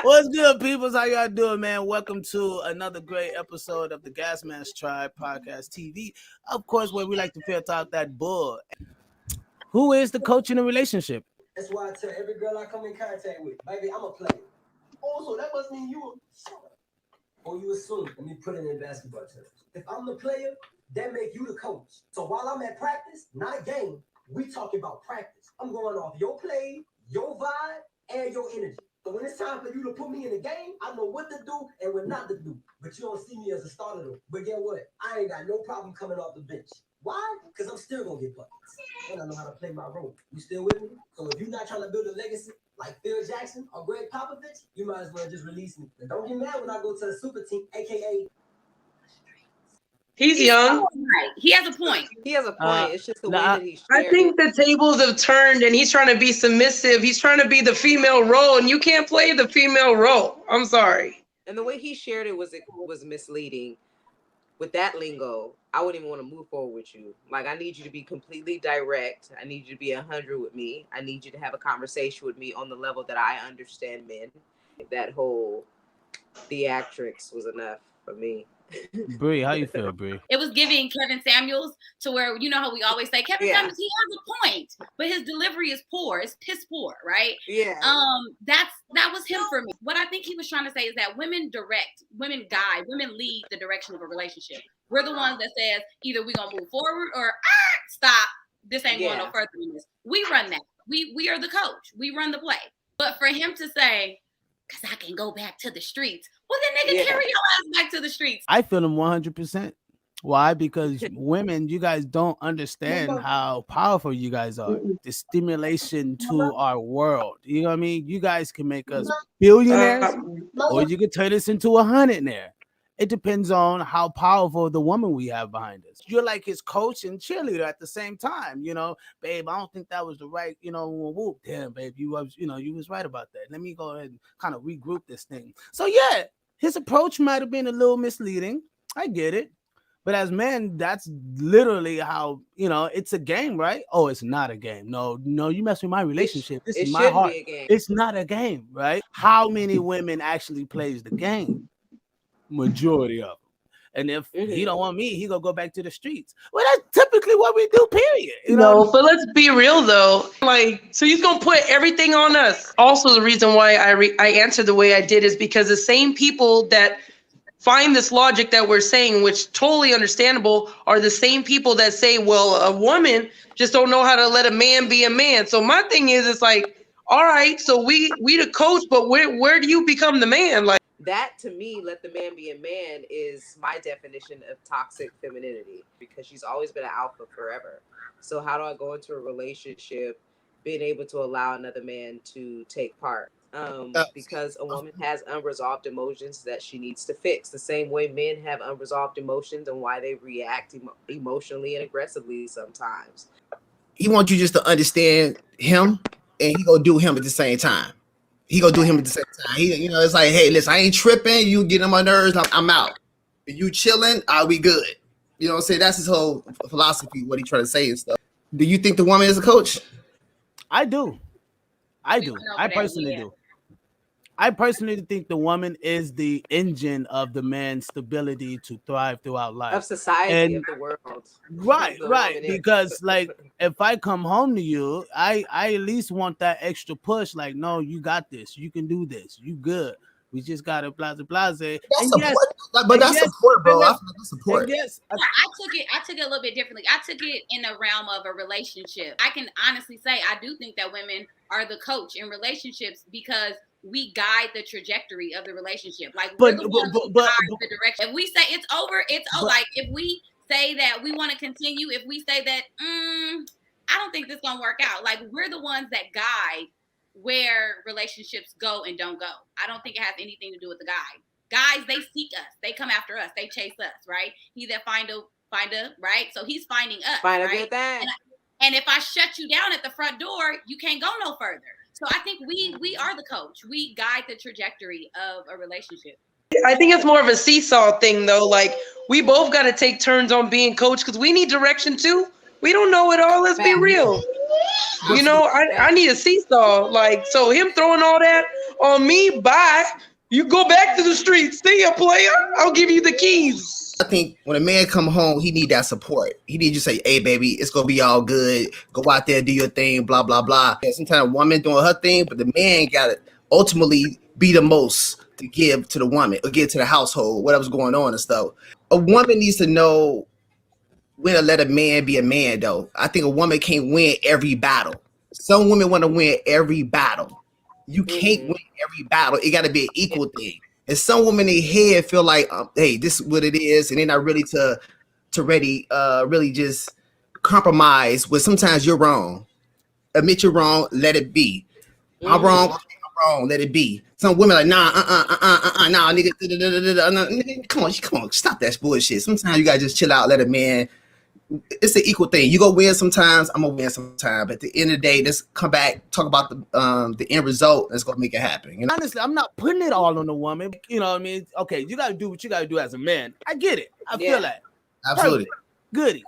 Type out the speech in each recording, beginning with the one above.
What's good, peoples? How y'all doing, man? Welcome to another great episode of the Gasman's Tribe Podcast TV. Of course, where we like to fair talk that bull. Who is the coach in a relationship? That's why I tell every girl I come in contact with, baby, I'm a player. Also, that must mean you or you assume. Let me put it in basketball terms. If I'm the player, that make you the coach. So while I'm at practice, not a game, we talking about practice. I'm going off your play, your vibe, and your energy. So when it's time for you to put me in the game, I know what to do and what not to do. But you don't see me as a starter though. But get what? I ain't got no problem coming off the bench. Why? Because I'm still gonna get buckets. And I know how to play my role. You still with me? So if you're not trying to build a legacy like Phil Jackson or Greg Popovich, you might as well just release me. And don't get mad when I go to the super team, aka He's young. Right. He has a point. He has a point. It's just the way that he's I think the tables have turned and he's trying to be submissive. He's trying to be the female role, and you can't play the female role. I'm sorry. And the way he shared it was misleading. With that lingo, I wouldn't even want to move forward with you. Like, I need you to be completely direct. I need you to be 100 with me. I need you to have a conversation with me on the level that I understand men. That whole theatrics was enough for me. Bree, how you feel, Bree? It was giving Kevin Samuels to where, you know how we always say, Kevin Samuels, he has a point, but his delivery is poor. It's piss poor, right? Yeah. That was him for me. What I think he was trying to say is that women guide, women lead the direction of a relationship. We're the ones that says either we're gonna move forward or stop. This ain't going no further than this. We run that. We are the coach. We run the play. But for him to say, because I can go back to the streets. Well, then they can carry your ass back to the streets. I feel him 100%. Why? Because women, you guys don't understand how powerful you guys are. The stimulation to our world. You know what I mean? You guys can make us billionaires, or you can turn us into 100-naire. It depends on how powerful the woman we have behind us. You're like his coach and cheerleader at the same time. You know, babe, I don't think that was the right, whoop. Damn, babe, you was right about that. Let me go ahead and kind of regroup this thing. So yeah, his approach might have been a little misleading. I get it. But as men, that's literally how, it's a game, right? Oh, it's not a game. No, you mess with my relationship. This is my heart. It's not a game, right? How many women actually plays the game? Majority of them. And if he don't want me, he gonna go back to the streets. Well, that's typically what we do, period. But let's be real though. So he's gonna put everything on us. Also, the reason why I answered the way I did is because the same people that find this logic that we're saying, which totally understandable, are the same people that say, well, a woman just don't know how to let a man be a man. So my thing is, it's like, all right, so we the coach, but where do you become the man? Like, that to me, let the man be a man, is my definition of toxic femininity, because she's always been an alpha forever. So how do I go into a relationship being able to allow another man to take part? Because a woman has unresolved emotions that she needs to fix, the same way men have unresolved emotions and why they react emotionally and aggressively sometimes. He wants you just to understand him, and he gonna do him at the same time. It's like, hey, listen, I ain't tripping. You get on my nerves, I'm out. You chilling, are we good? You know what I'm saying? That's his whole philosophy, what he trying to say and stuff. Do you think the woman is a coach? I do. I personally do. I personally think the woman is the engine of the man's stability to thrive throughout life. Of society, of the world. Right. Because like, if I come home to you, I at least want that extra push. Like, no, you got this. You can do this. You good. We just got to blase. That's support. That's support, bro. I feel like that's support. Yes. I took it a little bit differently. I took it in the realm of a relationship. I can honestly say I do think that women are the coach in relationships because we guide the trajectory of the relationship. Like, we're the ones who guide the direction. If we say it's over, it's over. Like, if we say that we want to continue, if we say that, I don't think this is going to work out. Like, we're the ones that guide where relationships go and don't go. I don't think it has anything to do with the guy. Guys, they seek us. They come after us. They chase us, right? He that find a, right? So he's finding us, Find a right? good thing. And if I shut you down at the front door, you can't go no further. So I think we are the coach. We guide the trajectory of a relationship. I think it's more of a seesaw thing though. Like, we both got to take turns on being coach because we need direction too. We don't know it all. Let's be real. You know, I need a seesaw. Like, so him throwing all that on me, bye. You go back to the streets. See ya, player. I'll give you the keys. I think when a man come home, he need that support. He need you to say, hey, baby, it's going to be all good. Go out there, do your thing, blah, blah, blah. And sometimes a woman doing her thing, but the man got to ultimately be the most to give to the woman or give to the household, whatever's going on and stuff. A woman needs to know when to let a man be a man, though. I think a woman can't win every battle. Some women want to win every battle. You can't win every battle. It got to be an equal thing. And some women in their head feel like, hey, this is what it is, and they're not really really just compromise. When sometimes you're wrong. Admit you're wrong. Let it be. I'm wrong. I'm wrong. Let it be. Some women like, nah, nigga, nigga, come on, stop that bullshit. Sometimes you gotta just chill out. Let a man. It's an equal thing. You go win sometimes, I'm gonna win sometimes. But at the end of the day, let's come back, talk about the end result. That's gonna make it happen. You know? Honestly, I'm not putting it all on the woman. You know what I mean? Okay, you gotta do what you gotta do as a man. I get it. I feel that. Absolutely. Goody.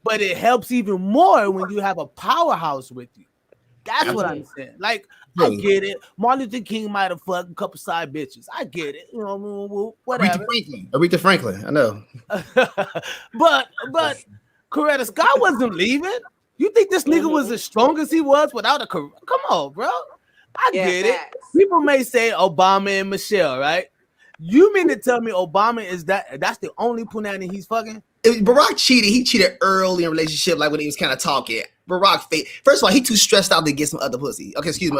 But it helps even more when you have a powerhouse with you. That's what I'm saying. Like, I get it. Martin Luther King might have fucked a couple side bitches. I get it. You know, whatever. Aretha Franklin. I know. but Coretta Scott wasn't leaving. You think this nigga was as strong as he was without a career? Come on, bro. I get it. People may say Obama and Michelle, right? You mean to tell me Obama is that's the only punani he's fucking? Barack cheated. He cheated early in a relationship, like when he was kind of talking. Barack first of all, he too stressed out to get some other pussy. Okay, excuse me.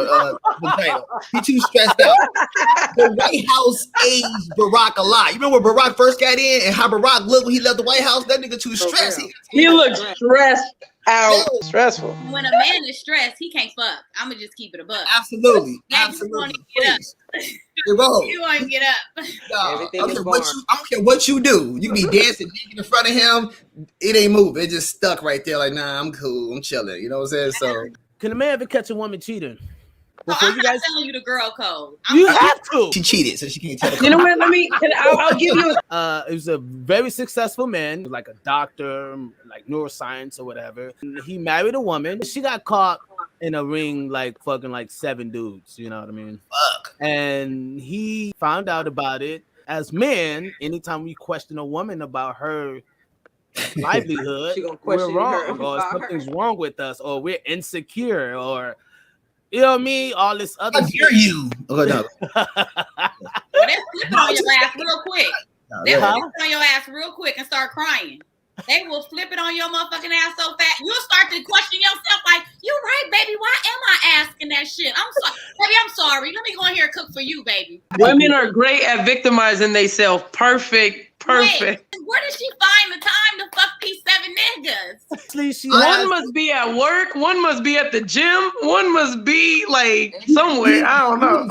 He too stressed out. The White House aged Barack a lot. You remember when Barack first got in and how Barack looked when he left the White House? That nigga too stressed. He looked stressed out. Stressful. When a man is stressed, he can't fuck. I'ma just keep it a buck. Absolutely. You want to get up. You want to get up. I don't care what you do. You be dancing in front of him. It ain't moving. It just stuck right there. Like, nah, I'm cool. I'm chilling. You know what I'm saying? So, can a man ever catch a woman cheating? So I'm not telling you the girl code. You have to. She cheated, so she can't tell. You know what? I'll give you. It was a very successful man, like a doctor, like neuroscience or whatever. He married a woman. She got caught in a ring, like fucking like 7 dudes. You know what I mean? Fuck. And he found out about it. As men, anytime we question a woman about her livelihood, we're wrong, or something's wrong with us, or we're insecure, or you know what I mean? All this other. How dare you? Well, they're flipping on your ass real quick. They'll flip on your ass real quick and start crying. They will flip it on your motherfucking ass so fast. You'll start to question yourself like, you right, baby. Why am I asking that shit? I'm sorry. Baby, I'm sorry. Let me go in here and cook for you, baby. Women are great at victimizing themselves. Perfect. Wait, where did she find the time to fuck these 7 niggas? One must be at work. One must be at the gym. One must be like somewhere. I don't know.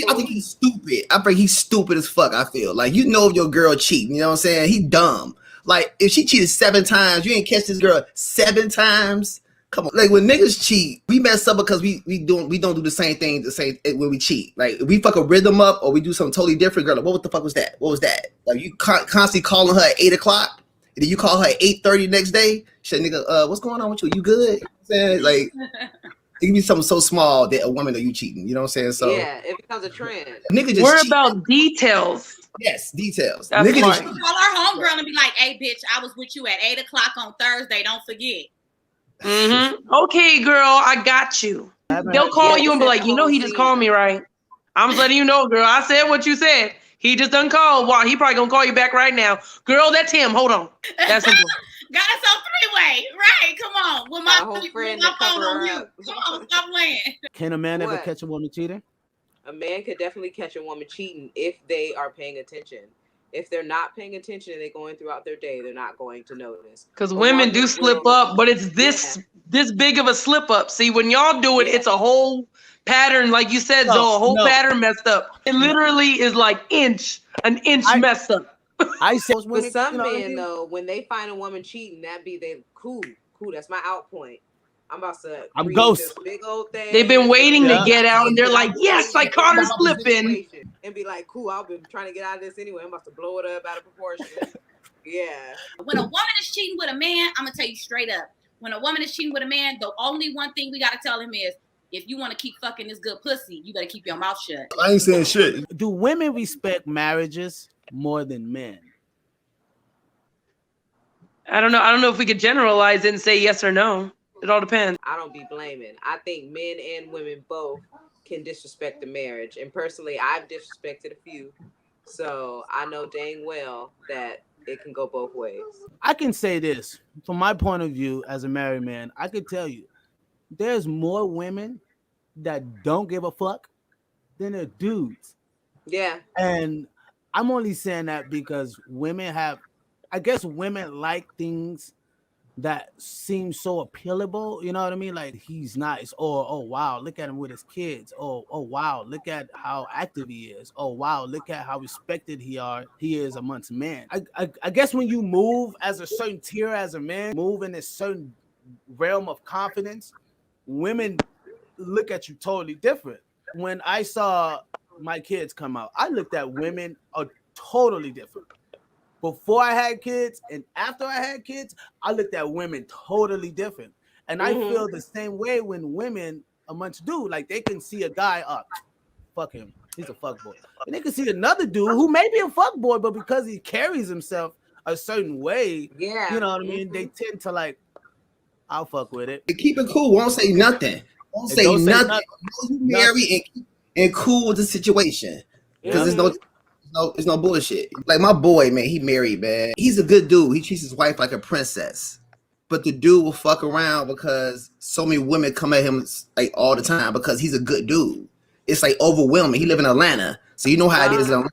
I think he's stupid. I think he's stupid as fuck. I feel like, you know, if your girl cheating, you know what I'm saying? He dumb. Like, if she cheated 7 times, you ain't catch this girl 7 times. Come on, like when niggas cheat, we mess up because we don't do the same thing when we cheat. Like if we fuck a rhythm up or we do something totally different, girl. Like, what the fuck was that? What was that? Like you constantly calling her at 8 o'clock, and then you call her at 8:30 next day. She said, nigga, what's going on with you? You good? You know what I'm saying? Like it can be something so small that a woman know you cheating. You know what I'm saying? So yeah, it becomes a trend. Nigga just we're cheat. about details. Yes, details. That's nigga just call our homegirl and be like, hey, bitch, I was with you at 8 o'clock on Thursday. Don't forget. Mm-hmm. Okay, girl, I got you. They'll call you and be like, you know, he just called me, right? I'm just letting you know, girl. I said what you said. He just done called. Wow, he probably gonna call you back right now. Girl, that's him. Hold on. That's simple. Got us on 3-way. Right, come on. With my phone on mute. Come on, stop playing. Can a man ever catch a woman cheating? A man could definitely catch a woman cheating if they are paying attention. If they're not paying attention and they're going throughout their day, they're not going to notice. Because women do slip up, but it's this big of a slip up. See, when y'all do it, it's a whole pattern, like you said, a whole pattern messed up. It literally is like an inch messed up. With some men, though, when they find a woman cheating, that be they cool. That's my out point. I'm about to. I'm ghost. This big old thing. They've been waiting to get out, and they're like, "Yes, I caught her slipping." And be like, "Cool, I've been trying to get out of this anyway. I'm about to blow it up out of proportion." Yeah. When a woman is cheating with a man, I'm gonna tell you straight up. when a woman is cheating with a man, the only one thing we got to tell him is, if you want to keep fucking this good pussy, you better keep your mouth shut. I ain't saying shit. Do women respect marriages more than men? I don't know. I don't know if we could generalize it and say yes or no. It all depends. I don't be blaming. I think men and women both can disrespect the marriage. And personally, I've disrespected a few. So I know dang well that it can go both ways. I can say this from my point of view as a married man. I can tell you, there's more women that don't give a fuck than there are dudes. Yeah. And I'm only saying that because I guess women like things that seem so appealable. You know what I mean? Like, he's nice. Or, oh, wow, look at him with his kids. Oh, wow, look at how active he is. Oh, wow, look at how respected he is amongst men. I guess when you move as a certain tier as a man, move in a certain realm of confidence, women look at you totally different. When I saw my kids come out, I looked at women totally different. Before I had kids and after I had kids, I looked at women totally different. And I feel the same way when women amongst dudes, like they can see a guy up, fuck him, he's a fuckboy. And they can see another dude who may be a fuckboy, but because he carries himself a certain way, you know what I mean? They tend to like, I'll fuck with it. Keep it cool. Won't say nothing. Won't say nothing. You married and cool with the situation. Because it's no bullshit. Like my boy, man, he married, man. He's a good dude. He treats his wife like a princess. But the dude will fuck around because so many women come at him like all the time because he's a good dude. It's like overwhelming. He live in Atlanta. So you know how it is in Atlanta.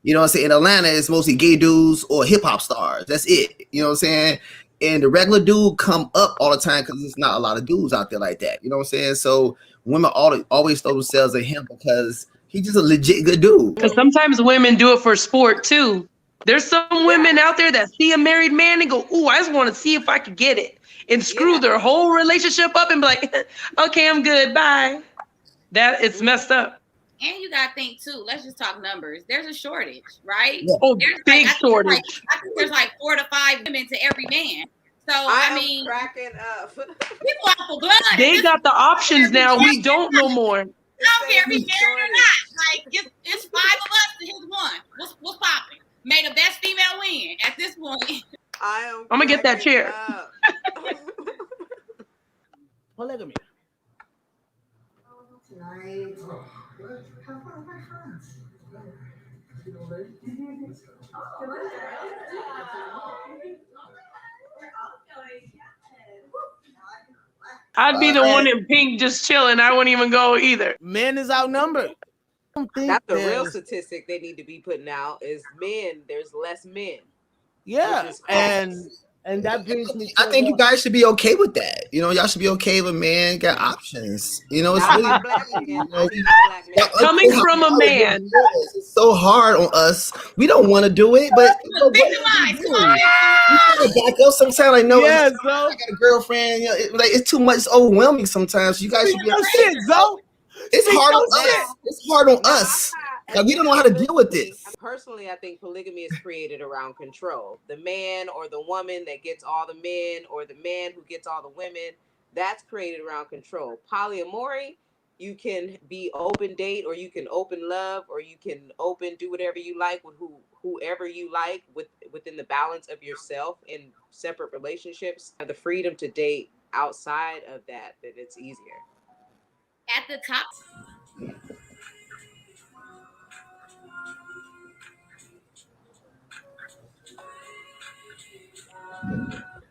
You know what I'm saying? In Atlanta, it's mostly gay dudes or hip hop stars. That's it. You know what I'm saying? And the regular dude come up all the time because there's not a lot of dudes out there like that. You know what I'm saying? So women always throw themselves at him because he's just a legit good dude. Because sometimes women do it for sport too. There's some women out there that see a married man and go, "Ooh, I just want to see if I could get it," and screw their whole relationship up and be like, "Okay, I'm good, bye." That it's messed up. And you gotta think too. Let's just talk numbers. There's a shortage, right? Yeah. Oh, there's big shortage. I think there's like 4 to 5 women to every man. So I mean, cracking up. people out for blood. They got the options now. We don't no more. I don't care if he's married or not. Like it's 5 of us to his one. What's popping? May the best female win at this point. I'm gonna get that chair. Polygamy. Tonight, have fun with my friends. I'd be the one in pink just chilling. I wouldn't even go either. Men is outnumbered. That's the real statistic they need to be putting out is men. There's less men. Yeah, and that brings me. I think you guys should be okay with that. You know, y'all should be okay with men got options. You know, it's really coming from a man. It's so hard on us. We don't want to do it, but you know, back up sometimes. I know. Yeah, I got a girlfriend. You know, it's too much. It's overwhelming sometimes. You guys should be. It's hard on us. It's hard on us. Like, we don't know how to deal with this. Personally, I think polygamy is created around control. The man or the woman that gets all the men, or the man who gets all the women, that's created around control. Polyamory, you can be open date, or you can open love, or you can do whatever you like with whoever you like within the balance of yourself in separate relationships. The freedom to date outside of that it's easier. At the top.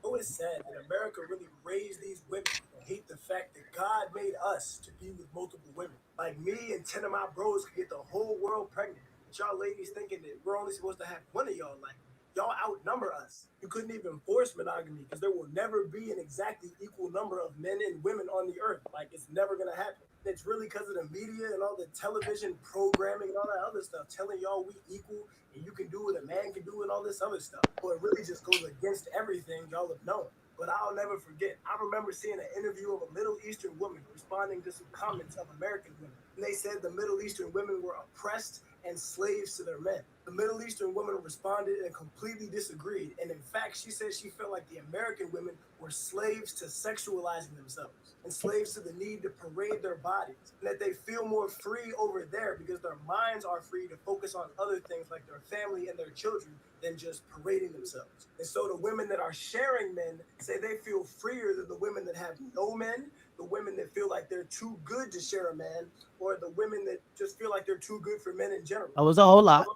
It is sad that America really raised these women and hate the fact that God made us to be with multiple women. Like me and 10 of my bros could get the whole world pregnant. But y'all ladies thinking that we're only supposed to have one of y'all. Like, y'all outnumber us. You couldn't even force monogamy because there will never be an exactly equal number of men and women on the earth. Like, it's never going to happen. It's really because of the media and all the television programming and all that other stuff telling y'all we equal and you can do what a man can do and all this other stuff. But it really just goes against everything y'all have known. But I'll never forget. I remember seeing an interview of a Middle Eastern woman responding to some comments of American women. And they said the Middle Eastern women were oppressed and slaves to their men. The Middle Eastern woman responded and completely disagreed. And in fact, she said she felt like the American women were slaves to sexualizing themselves and slaves to the need to parade their bodies, and that they feel more free over there because their minds are free to focus on other things like their family and their children than just parading themselves. And so the women that are sharing men say they feel freer than the women that have no men, the women that feel like they're too good to share a man, or the women that just feel like they're too good for men in general. That was a whole lot.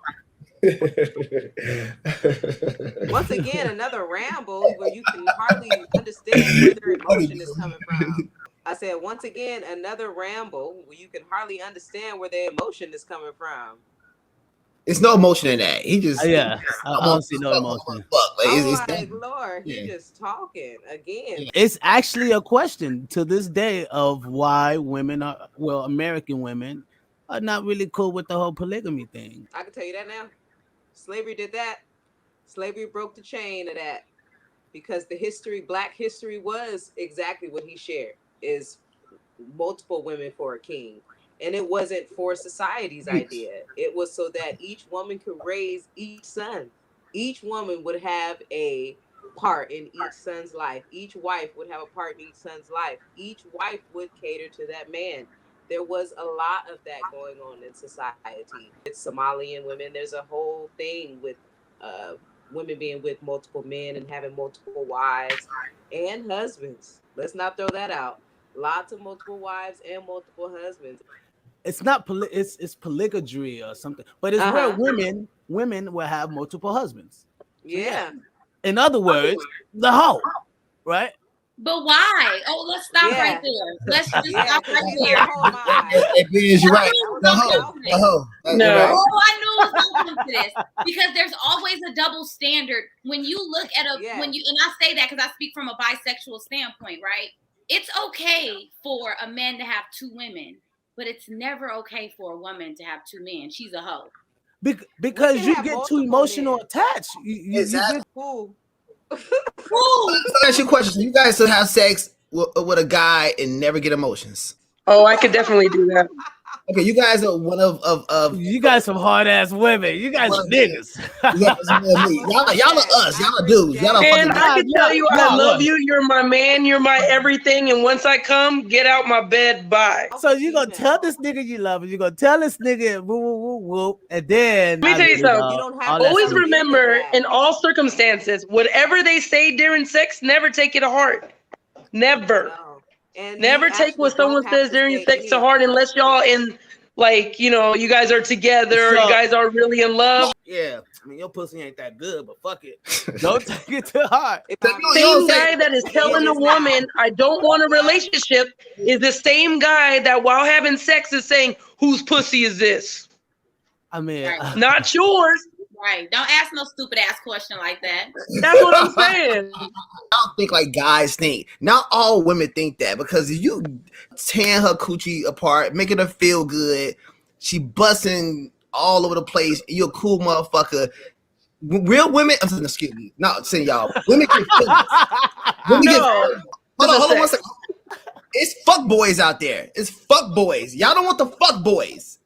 Once again, another ramble where you can hardly understand where their emotion is coming from. I said, once again, another ramble where you can hardly understand where their emotion is coming from. It's no emotion in that. He just I don't see no emotion. Lord, he just talking again. It's actually a question to this day of why women are, well, American women are not really cool with the whole polygamy thing. I can tell you that now. Slavery did that. Slavery broke the chain of that, because the history, Black history, was exactly what he shared, is multiple women for a king. And it wasn't for society's idea. It was so that each woman could raise each son. Each woman would have a part in each son's life. Each wife would have a part in each son's life. Each wife would cater to that man. There was a lot of that going on in society. It's Somalian women. There's a whole thing with women being with multiple men and having multiple wives and husbands. Let's not throw that out. Lots of multiple wives and multiple husbands. It's not it's polygamy or something, but it's where women will have multiple husbands. Yeah. In other words, the hoe, right? But why? Oh, let's stop right there. Let's just stop right there. You're right. The hoe. No. Oh, I knew it was going to come to this, because there's always a double standard when you look at when you, and I say that because I speak from a bisexual standpoint, right? It's okay for a man to have two women, but it's never okay for a woman to have two men. She's a hoe. Because you get too emotional attached. You get Cool. Let me ask you a question. So you guys still have sex with a guy and never get emotions? Oh, I could definitely do that. Okay, you guys are one of you guys some hard ass women. You guys are niggas. Y'all are us. Y'all are dudes. Y'all are And fucking I can tell you, I love you. You're my man. You're my everything. And once I come, get out my bed. Bye. So you gonna tell this nigga you love him. You gonna tell this nigga woo woo woo woo, and then let me tell you something. You don't have always remember, in all circumstances, whatever they say during sex, never take it to heart. Never. No. And never take what someone says during sex to heart unless y'all in, like, you know, you guys are together, you guys are really in love. Yeah, I mean, your pussy ain't that good, but fuck it. Don't take it to heart. The same guy that is telling a woman, I don't want a relationship, is the same guy that while having sex is saying, whose pussy is this? I mean, not yours. Right. Don't ask no stupid ass question like that. That's what I'm saying. I don't think like guys think. Not all women think that, because if you tearing her coochie apart, making her feel good, she busting all over the place, you're a cool motherfucker. Real women, excuse me, not saying y'all. Women get feelings. Hold on 1 second. It's fuck boys out there. It's fuck boys. Y'all don't want the fuck boys.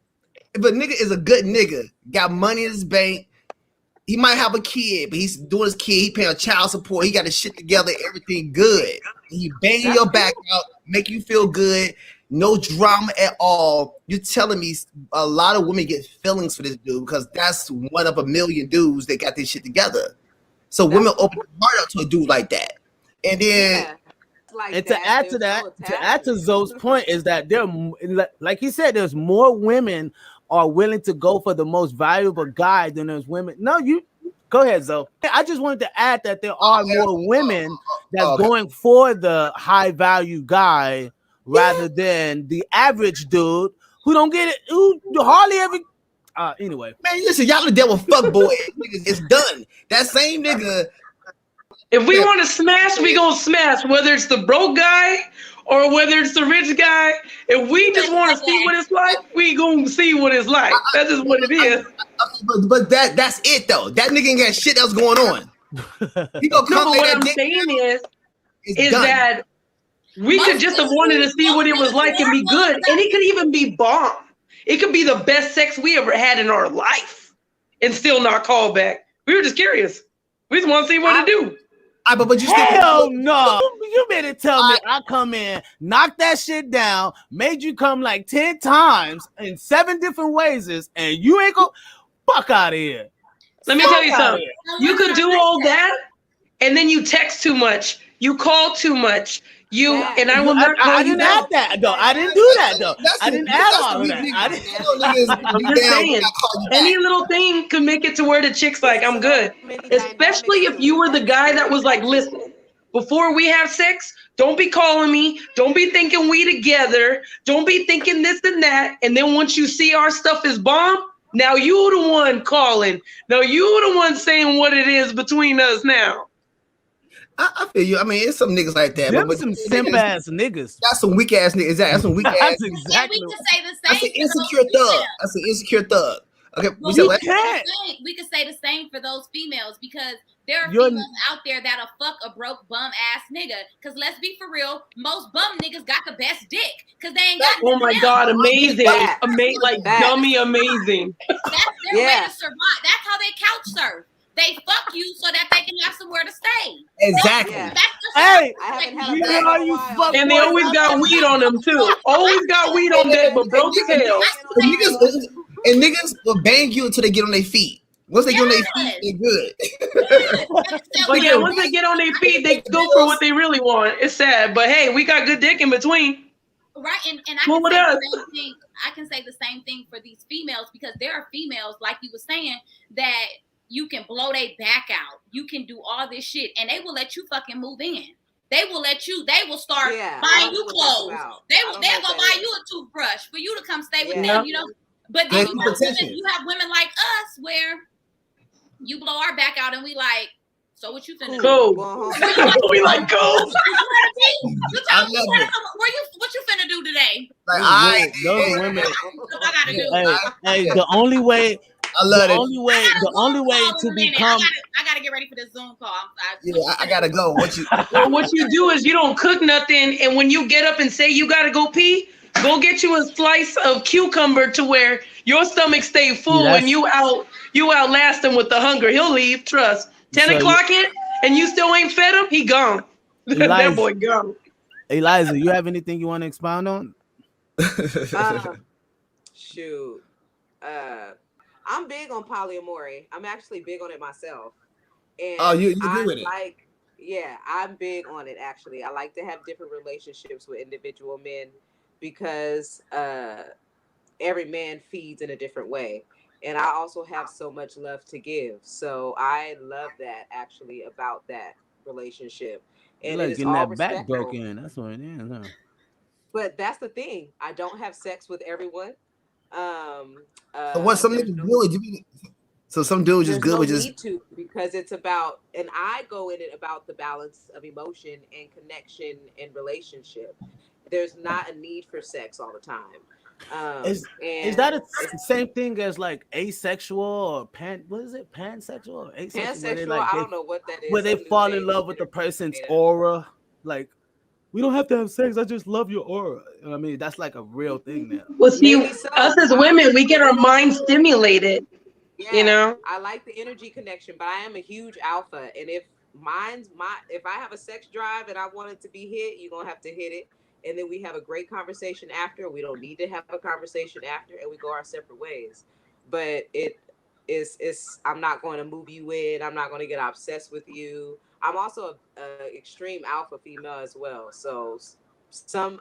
If a nigga is a good nigga, got money in his bank, he might have a kid, but he's doing his kid, he paying child support, he got his shit together, everything good. And he banging your back out, make you feel good, no drama at all. You're telling me a lot of women get feelings for this dude because that's one of a million dudes that got this shit together. So women open their heart up to a dude like that. And then to add to Zoe's point is that there, like he said, there's more women are willing to go for the most valuable guy than there's women. No, you go ahead, Zoe. I just wanted to add that there are more women that's going for the high value guy rather than the average dude who don't get it, who hardly ever. Anyway, man, listen, y'all done dealt with fuckboy. It's done. That same nigga. If we want to smash, we gonna smash. Whether it's the broke guy or whether it's the rich guy, if we just want to see what it's like, we gonna see what it's like. That's just what it is. But that's it though. That nigga ain't got shit else going on. He gonna come but what I'm saying is that we could just have wanted to see what it was like and be good, and it could even be bomb. It could be the best sex we ever had in our life and still not call back. We were just curious. We just want to see what to do. But you hell no. You better tell me I come in, knock that shit down, made you come like 10 times in 7 different ways, and you ain't go fuck out of here. Let me tell you something. You could do all that, and then you text too much. You call too much. And I will not call I you didn't add that though. I didn't do that though. I didn't add all of that. I'm just saying, any little thing could make it to where the chick's like, I'm good. Especially if you were the guy that was like, listen, before we have sex, don't be calling me. Don't be thinking we together. Don't be thinking this and that. And then once you see our stuff is bomb, now you the one calling. Now you the one saying what it is between us now. I feel you. I mean, it's some niggas like that. But some simp ass niggas. That's some weak ass niggas. That's some weak ass. That's exactly. And we can say the same. That's an insecure thug. That's an insecure thug. Okay, well, we can say the same for those females because there are females out there that'll fuck a broke bum ass nigga. Because let's be for real, most bum niggas got the best dick because they ain't got. Oh my god, amazing, amazing, like dummy, amazing. That's their way to survive. That's how they couch surf. They fuck you so that they can have somewhere to stay. Exactly. Hey, and they always got weed on them too. Always got weed on deck, but broke as hell. And niggas will bang you until they get on their feet. Once they get on their feet, they're good. But yeah, once they get on their feet, they go for what they really want. It's sad, but hey, we got good dick in between. Right, and I can say the same thing for these females because there are females, like you were saying, that you can blow their back out. You can do all this shit, and they will let you fucking move in. They will let you. They will start buying you clothes. They're gonna buy you a toothbrush for you to come stay with them. You know. But then you have women like us where you blow our back out, and we like. So what you finna do? We like go. You tell me what you finna do today? Like those women. What I gotta do? Hey, the only way. I love it. The only way to become. I gotta get ready for this Zoom call. I gotta go. What you do is you don't cook nothing, and when you get up and say you gotta go pee, go get you a slice of cucumber to where your stomach stay full, and you outlast him with the hunger. He'll leave. Trust. 10 o'clock hit, and you still ain't fed him. He gone. That boy gone. Eliza, you have anything you want to expound on? Shoot. I'm big on polyamory. I'm actually big on it myself. And you do with it? Yeah, I'm big on it actually. I like to have different relationships with individual men because every man feeds in a different way. And I also have so much love to give. So I love that actually about that relationship. And like it's getting all that back respectful. broken. That's what it is, huh? But that's the thing. I don't have sex with everyone. So what some niggas do? So some dudes just good with just need to because it's about, and I go in it about the balance of emotion and connection and relationship. There's not a need for sex all the time. Is that the same thing as like asexual or pansexual or asexual? Pansexual, I don't know what that is. Where they fall in love with the person's aura, like we don't have to have sex. I just love your aura. You know what I mean, that's like a real thing now. Well, see, us as women, we get our mind stimulated. Yeah, you know, I like the energy connection, but I am a huge alpha, and if I have a sex drive and I want it to be hit, you're gonna have to hit it. And then we have a great conversation after. We don't need to have a conversation after, and we go our separate ways. But I'm not going to move you in. I'm not going to get obsessed with you. I'm also a extreme alpha female as well. So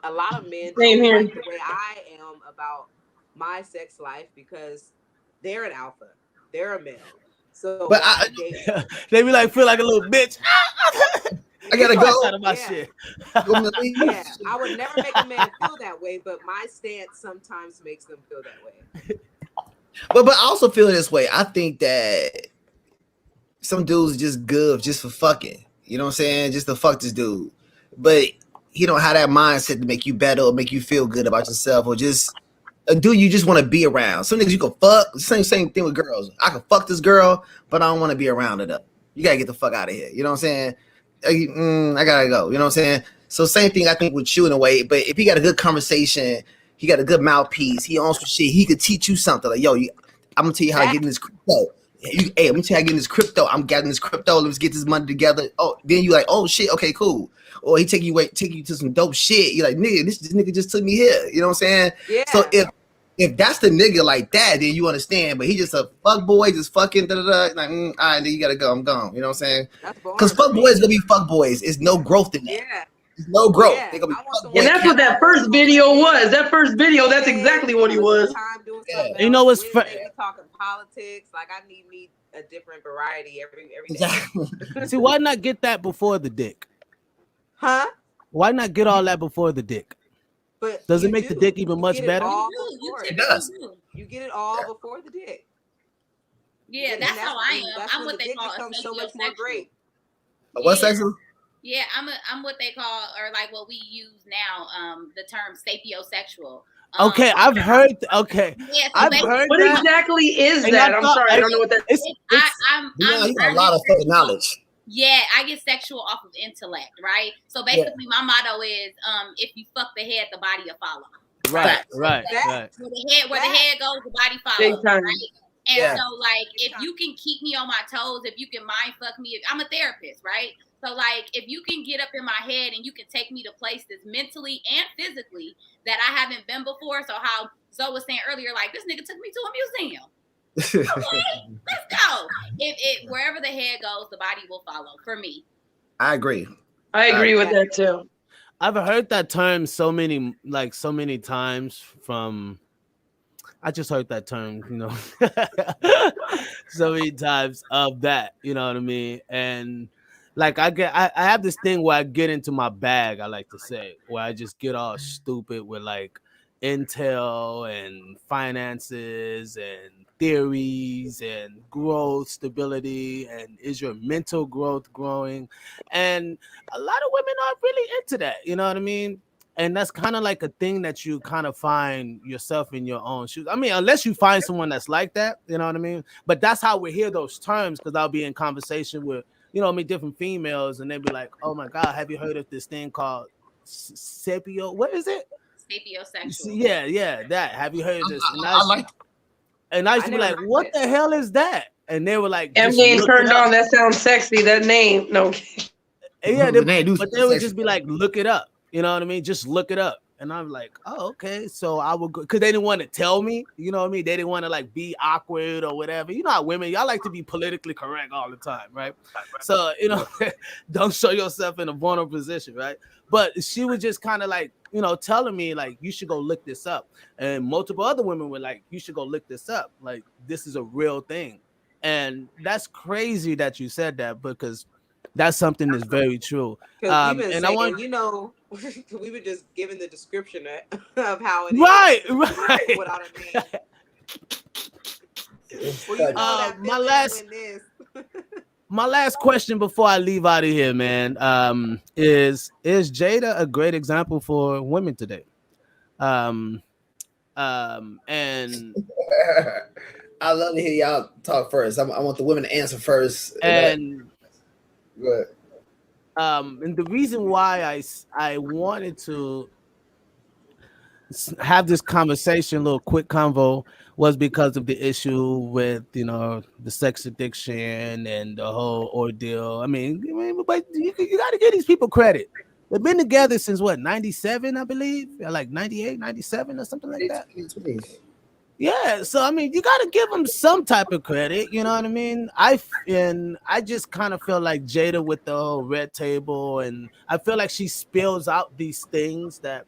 a lot of men don't like the way I am about my sex life because they're an alpha. They're a male. So, but they be like feel like a little bitch. I gotta go. Out of my shit. Yeah, I would never make a man feel that way, but my stance sometimes makes them feel that way. But I also feel this way. I think that some dudes just good just for fucking. You know what I'm saying? Just to fuck this dude. But he don't have that mindset to make you better or make you feel good about yourself or just a dude you just want to be around. Some niggas you can fuck. Same thing with girls. I can fuck this girl, but I don't want to be around her though. You gotta get the fuck out of here. You know what I'm saying? I gotta go. You know what I'm saying? So same thing I think with you in a way. But if you got a good conversation, He got a good mouthpiece. He owns some shit. He could teach you something. Like, yo, I'm gonna tell you how to get in this crypto. Hey, I'm gonna tell you how to get in this crypto. I'm getting this crypto. Let's get this money together. Oh, then you like, oh shit, okay, cool. Or he take you to some dope shit. You're like, nigga, this nigga just took me here. You know what I'm saying? Yeah. So if that's the nigga like that, then you understand. But he just a fuck boy, just fucking like, all right, then you gotta go. I'm gone. You know what I'm saying? Because fuck boys gonna be fuck boys. There's no growth in that. Yeah. There's no growth. Yeah. They gonna be And that's what that first video was. That first video, that's exactly what he was. You know what's talking politics? Like I need me a different variety every day. Exactly. See, why not get that before the dick? Huh? Why not get all that before the dick? But does it make the dick even much better? It does. You get it all before the dick. Yeah, that's how I am. I'm what they call a so much more great. What sexual? Yeah, I'm what they call, or like what we use now, the term sapiosexual. Okay, I've heard. Okay, yeah, so I've heard. What exactly is that? I'm sorry, I don't know what that is. You got a lot of fucking knowledge. Yeah, I get sexual off of intellect, right? So basically, my motto is, if you fuck the head, the body will follow. Right. Where the head goes, the body follows. Right? And so, like, if you can keep me on my toes, if you can mind fuck me, I'm a therapist, right? So, like, if you can get up in my head and you can take me to places mentally and physically that I haven't been before. So, how Zoe was saying earlier, like, this nigga took me to a museum. Okay, let's go. If wherever the head goes, the body will follow. For me, I agree. I agree with that too. I've heard that term so many times from. I just heard that term, so many times of that. You know what I mean? And like I have this thing where I get into my bag. I like to say where I just get all stupid with like intel and finances and theories and growth, stability, and is your mental growth growing? And a lot of women aren't really into that, you know what I mean? And that's kind of like a thing that you kind of find yourself in your own shoes. I mean, unless you find someone that's like that, you know what I mean? But that's how we hear those terms, because I'll be in conversation with, different females, and they'll be like, oh my God, have you heard of this thing called sapio? What is it? Sapiosexual. Yeah, that. Have you heard of this? And I used to be like, what the hell is that? And they were like, I'm getting turned on. That sounds sexy. That name. No. Yeah, but they would just be like, look it up. You know what I mean? Just look it up. And I'm like, oh, okay. So I would go, because they didn't want to tell me, you know what I mean? They didn't want to like be awkward or whatever. You know how women, y'all like to be politically correct all the time, right? So, don't show yourself in a vulnerable position, right? But she was just kind of like, telling me like, you should go look this up. And multiple other women were like, you should go look this up. Like, this is a real thing. And that's crazy that you said that, because that's something that's very true. And saying, we were just giving the description of how it is. Right. Without a name. My last question before I leave out of here, man, is Jada a great example for women today? And I love to hear y'all talk first. I want the women to answer first. And good. And the reason why I wanted to have this conversation, a little quick convo, was because of the issue with the sex addiction and the whole ordeal. I mean, but you got to give these people credit. They've been together since what, 97, I believe, like 98, 97 or something like that. Yeah, so I mean, you got to give them some type of credit, you know what I mean? I just kind of feel like Jada with the whole red table, and I feel like she spills out these things that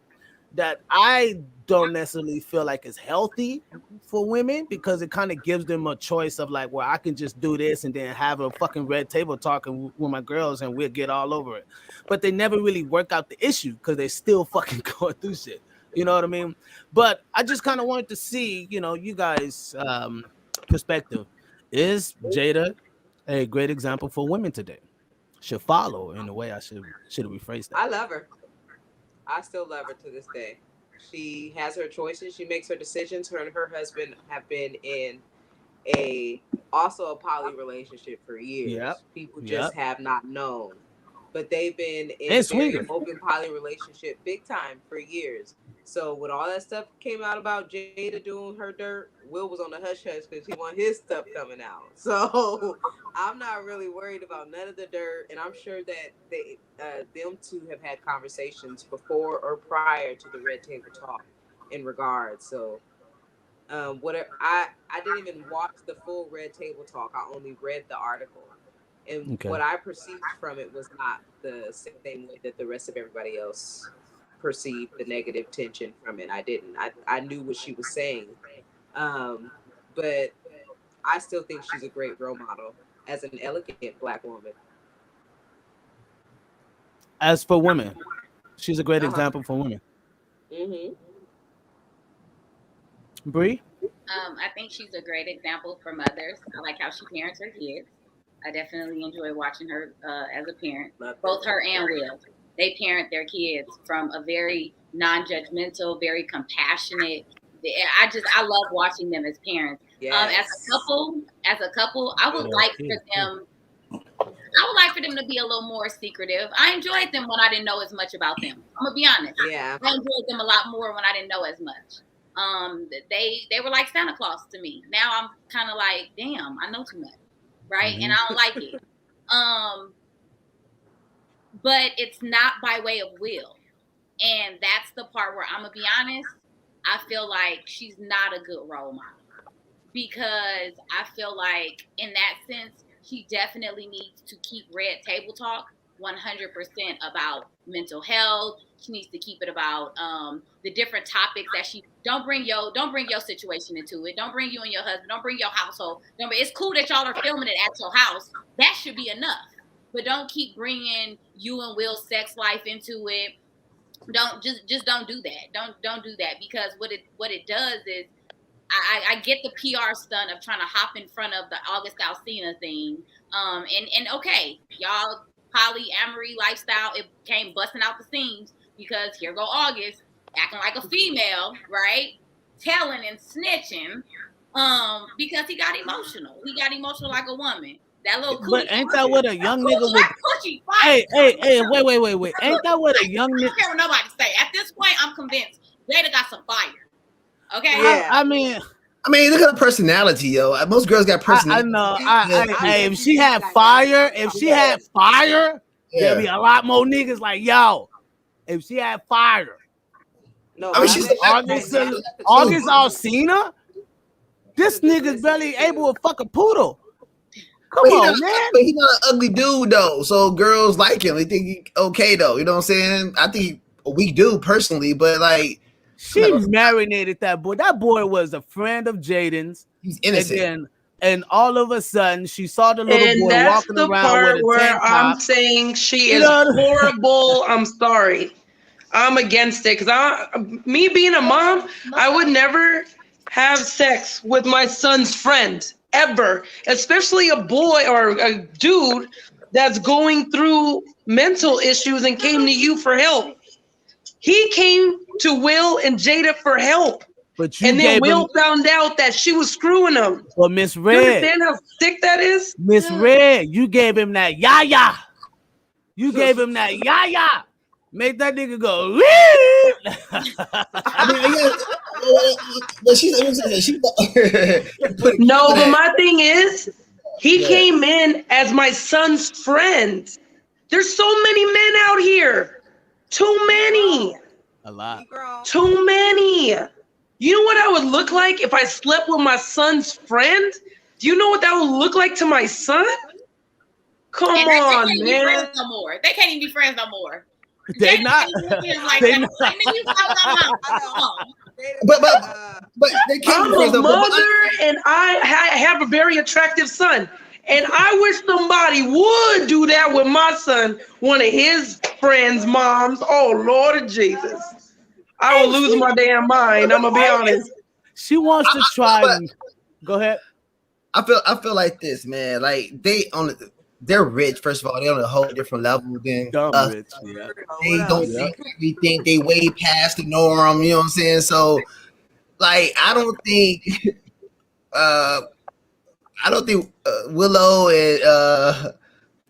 I don't necessarily feel like is healthy for women, because it kind of gives them a choice of like, well, I can just do this and then have a fucking red table talking with my girls and we'll get all over it. But they never really work out the issue because they still fucking going through shit. You know what I mean? But I just kind of wanted to see, you guys' perspective. Is Jada a great example for women today? Should follow in a way I should have rephrased that. I love her. I still love her to this day. She has her choices. She makes her decisions. Her and her husband have been in also a poly relationship for years. Yep. People just have not known. But they've been in a very open poly relationship big time for years. So when all that stuff came out about Jada doing her dirt, Will was on the hush hush because he want his stuff coming out. So I'm not really worried about none of the dirt, and I'm sure that they, them two have had conversations before or prior to the Red Table Talk in regards. So whatever, I didn't even watch the full Red Table Talk. I only read the article, and what I perceived from it was not the same way that the rest of everybody else perceived the negative tension from it. I didn't. I knew what she was saying, but I still think she's a great role model as an elegant Black woman. As for women, she's a great example for women. Mm-hmm. Bree? I think she's a great example for mothers. I like how she parents her kids. I definitely enjoy watching her as a parent. Both her and Will. They parent their kids from a very non-judgmental, very compassionate. I love watching them as parents. Yes. As a couple, I would like for them to be a little more secretive. I enjoyed them when I didn't know as much about them. I'm gonna be honest. Yeah. I enjoyed them a lot more when I didn't know as much. They were like Santa Claus to me. Now I'm kind of like, damn, I know too much, right? Mm-hmm. And I don't like it. But it's not by way of will. And that's the part where I'm going to be honest, I feel like she's not a good role model. Because I feel like in that sense, she definitely needs to keep Red Table Talk 100% about mental health. She needs to keep it about the different topics that she don't bring your situation into it. Don't bring you and your husband. Don't bring your household. It's cool that y'all are filming it at your house. That should be enough. But don't keep bringing you and Will's sex life into it. Don't do that. Don't do that, because what it does is I get the PR stunt of trying to hop in front of the August Alsina thing. And okay, y'all polyamory lifestyle, it came busting out the seams because here go August acting like a female, right? Telling and snitching because he got emotional. He got emotional like a woman. That little coochie. But ain't that what a young nigga would? Coochie, hey, wait. Ain't that what a young nigga? I don't care what nobody say. At this point, I'm convinced Jada got some fire. Okay. Yeah. I mean, look at her personality, yo. Most girls got personality. I know. Hey, if she had fire, there'd be a lot more niggas like, yo. If she had fire, No, I mean, she's August Alsina. This nigga's barely able to fuck a poodle. Come on, man. But he's not an ugly dude though, so girls like him. They think he okay though. You know what I'm saying? I think we do personally, but like she marinated that boy. That boy was a friend of Jaden's. He's innocent. And all of a sudden, she saw the little boy walking around with a tank top. I'm saying she is horrible. I'm sorry. I'm against it because me being a mom, I would never have sex with my son's friend ever, especially a boy or a dude that's going through mental issues and came to you for help. He came to Will and Jada for help. And then Will found out that she was screwing him. Well, Miss Red, you understand how sick that is? Miss Red, you gave him that yaya. You gave him that yaya. Make that nigga go. No, but my thing is, he came in as my son's friend. There's so many men out here. Too many. A lot. Too many. You know what I would look like if I slept with my son's friend? Do you know what that would look like to my son? Come on, man. They can't even be friends no more. They not. But they can't. I'm a mother, and I have a very attractive son, and I wish somebody would do that with my son, one of his friends' moms. Oh Lord Jesus, I will lose my damn mind. I'm gonna be honest. She wants to try. Go ahead. I feel like this, man. Like they're rich. First of all, they're on a whole different level than us. Rich, yeah. They don't think they way past the norm. You know what I'm saying? So, like, I don't think Willow and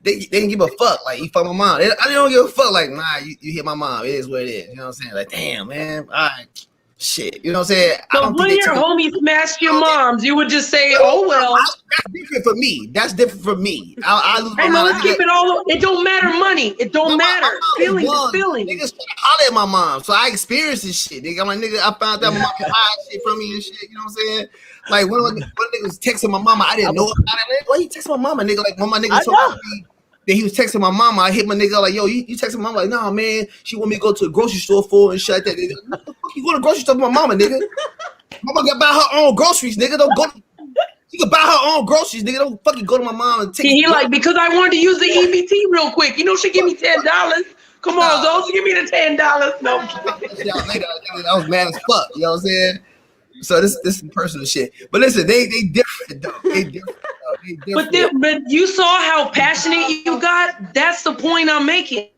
they didn't give a fuck. Like, you fuck my mom. I don't give a fuck. Like, nah, you hit my mom. It is what it is. You know what I'm saying? Like, damn, man. All right. Shit. You know what I'm saying? So when your homie smashed your moms, you would just say, oh, well. That's different for me. That's different for me. I lose my mind. Let's keep it all. It don't matter money. It don't matter. Feelings is feelings. Niggas holler at my mom. So I experienced this shit. Nigga, I'm like, nigga, I found out my mom can hide shit from me and shit. You know what I'm saying? Like, one nigga was texting my mama. I didn't know about it. Why you texting my mama, nigga? Like, when my nigga told me that he was texting my mama, I hit my nigga like, yo, you texting my mama? Like, nah, man, she want me to go to a grocery store for and shit like that. Nigga, what the fuck you go to the grocery store for my mama, nigga? Mama got buy her own groceries, nigga. Don't go. She can buy her own groceries, nigga. Don't fucking go to my mom and take. He like, because I wanted to use the EBT real quick. You know, she give me $10. Come on, Zoe, give me the $10. No, I was mad as fuck. You know what I'm saying? So this is personal shit. But listen, they different though. They different. But you saw how passionate you got. That's the point I'm making.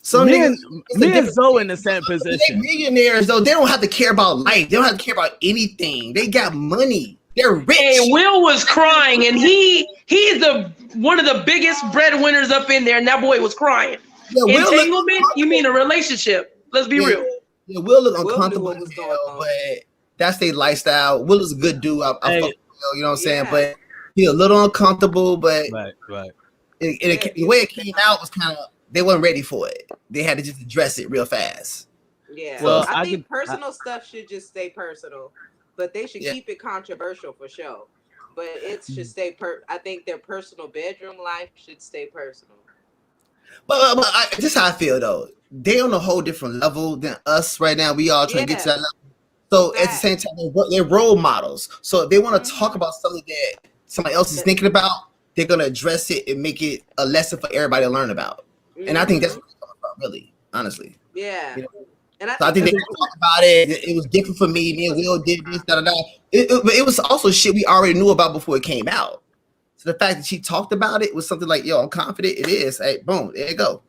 So me and Zoe in the same position. They millionaires though. They don't have to care about life. They don't have to care about anything. They got money. They're rich. Hey, Will was crying, and he's one of the biggest breadwinners up in there, and that boy was crying. Yeah, entanglement? You mean a relationship? Let's be real. Yeah, Will look uncomfortable as hell, but that's their lifestyle. Will is a good dude. I fuck with Will, you know what I'm saying? But he a little uncomfortable, but right. The way it came out was kind of, they weren't ready for it. They had to just address it real fast. Yeah, well, I think personal stuff should just stay personal, but they should keep it controversial for sure. But it should stay I think their personal bedroom life should stay personal. But this is how I feel though. They on a whole different level than us right now. We all trying to get to that level. So at the same time, they're role models. So if they want to talk about something that somebody else is thinking about, they're gonna address it and make it a lesson for everybody to learn about. And I think that's what we're talking about, really, honestly. Yeah. You know? And I think they talked about it. It was different for me. Me and Will did this, da da da. It was also shit we already knew about before it came out. So the fact that she talked about it was something like, yo, I'm confident it is. Hey, boom, there you go.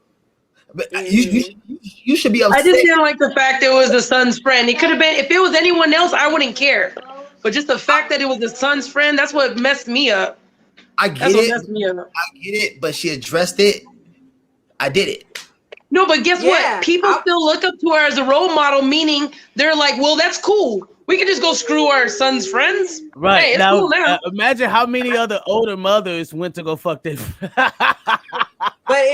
But you should be upset. I just didn't like the fact that it was the son's friend. It could have been, if it was anyone else, I wouldn't care. But just the fact that it was the son's friend, that's what messed me up. I get it, but she addressed it. I did it. No, but guess what? People still look up to her as a role model, meaning they're like, well, that's cool. We can just go screw our son's friends. Right. Hey, it's now, cool now. Imagine how many other older mothers went to go fuck this.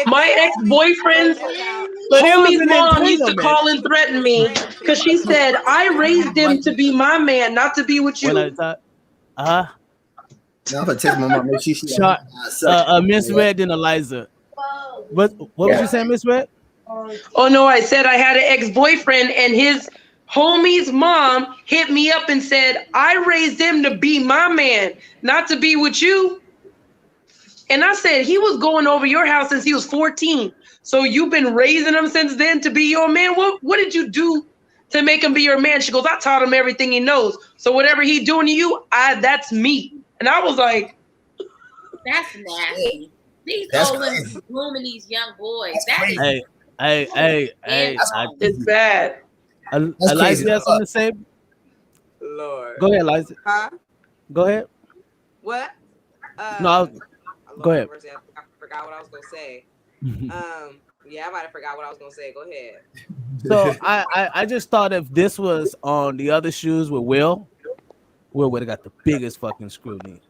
My ex-boyfriend's homie's mom used to call and threaten me because she said, I raised him to be my man, not to be with you. Now I'm gonna text my mom. Miss Red and Eliza. What was you saying, Miss Red? Oh no, I said I had an ex-boyfriend and his homie's mom hit me up and said, I raised him to be my man, not to be with you. And I said, he was going over your house since he was 14. So you've been raising him since then to be your man? What did you do to make him be your man? She goes, I taught him everything he knows. So whatever he doing to you, that's me. And I was like, that's nasty. These old women grooming these young boys. Hey. It's bad. Eliza has something to say? Lord. Go ahead, Eliza. Huh? Go ahead. What? No, go ahead. I forgot what I was gonna say. Yeah, I might have forgot what I was gonna say. Go ahead. So I just thought if this was on the other shoes with Will would have got the biggest fucking scrutiny.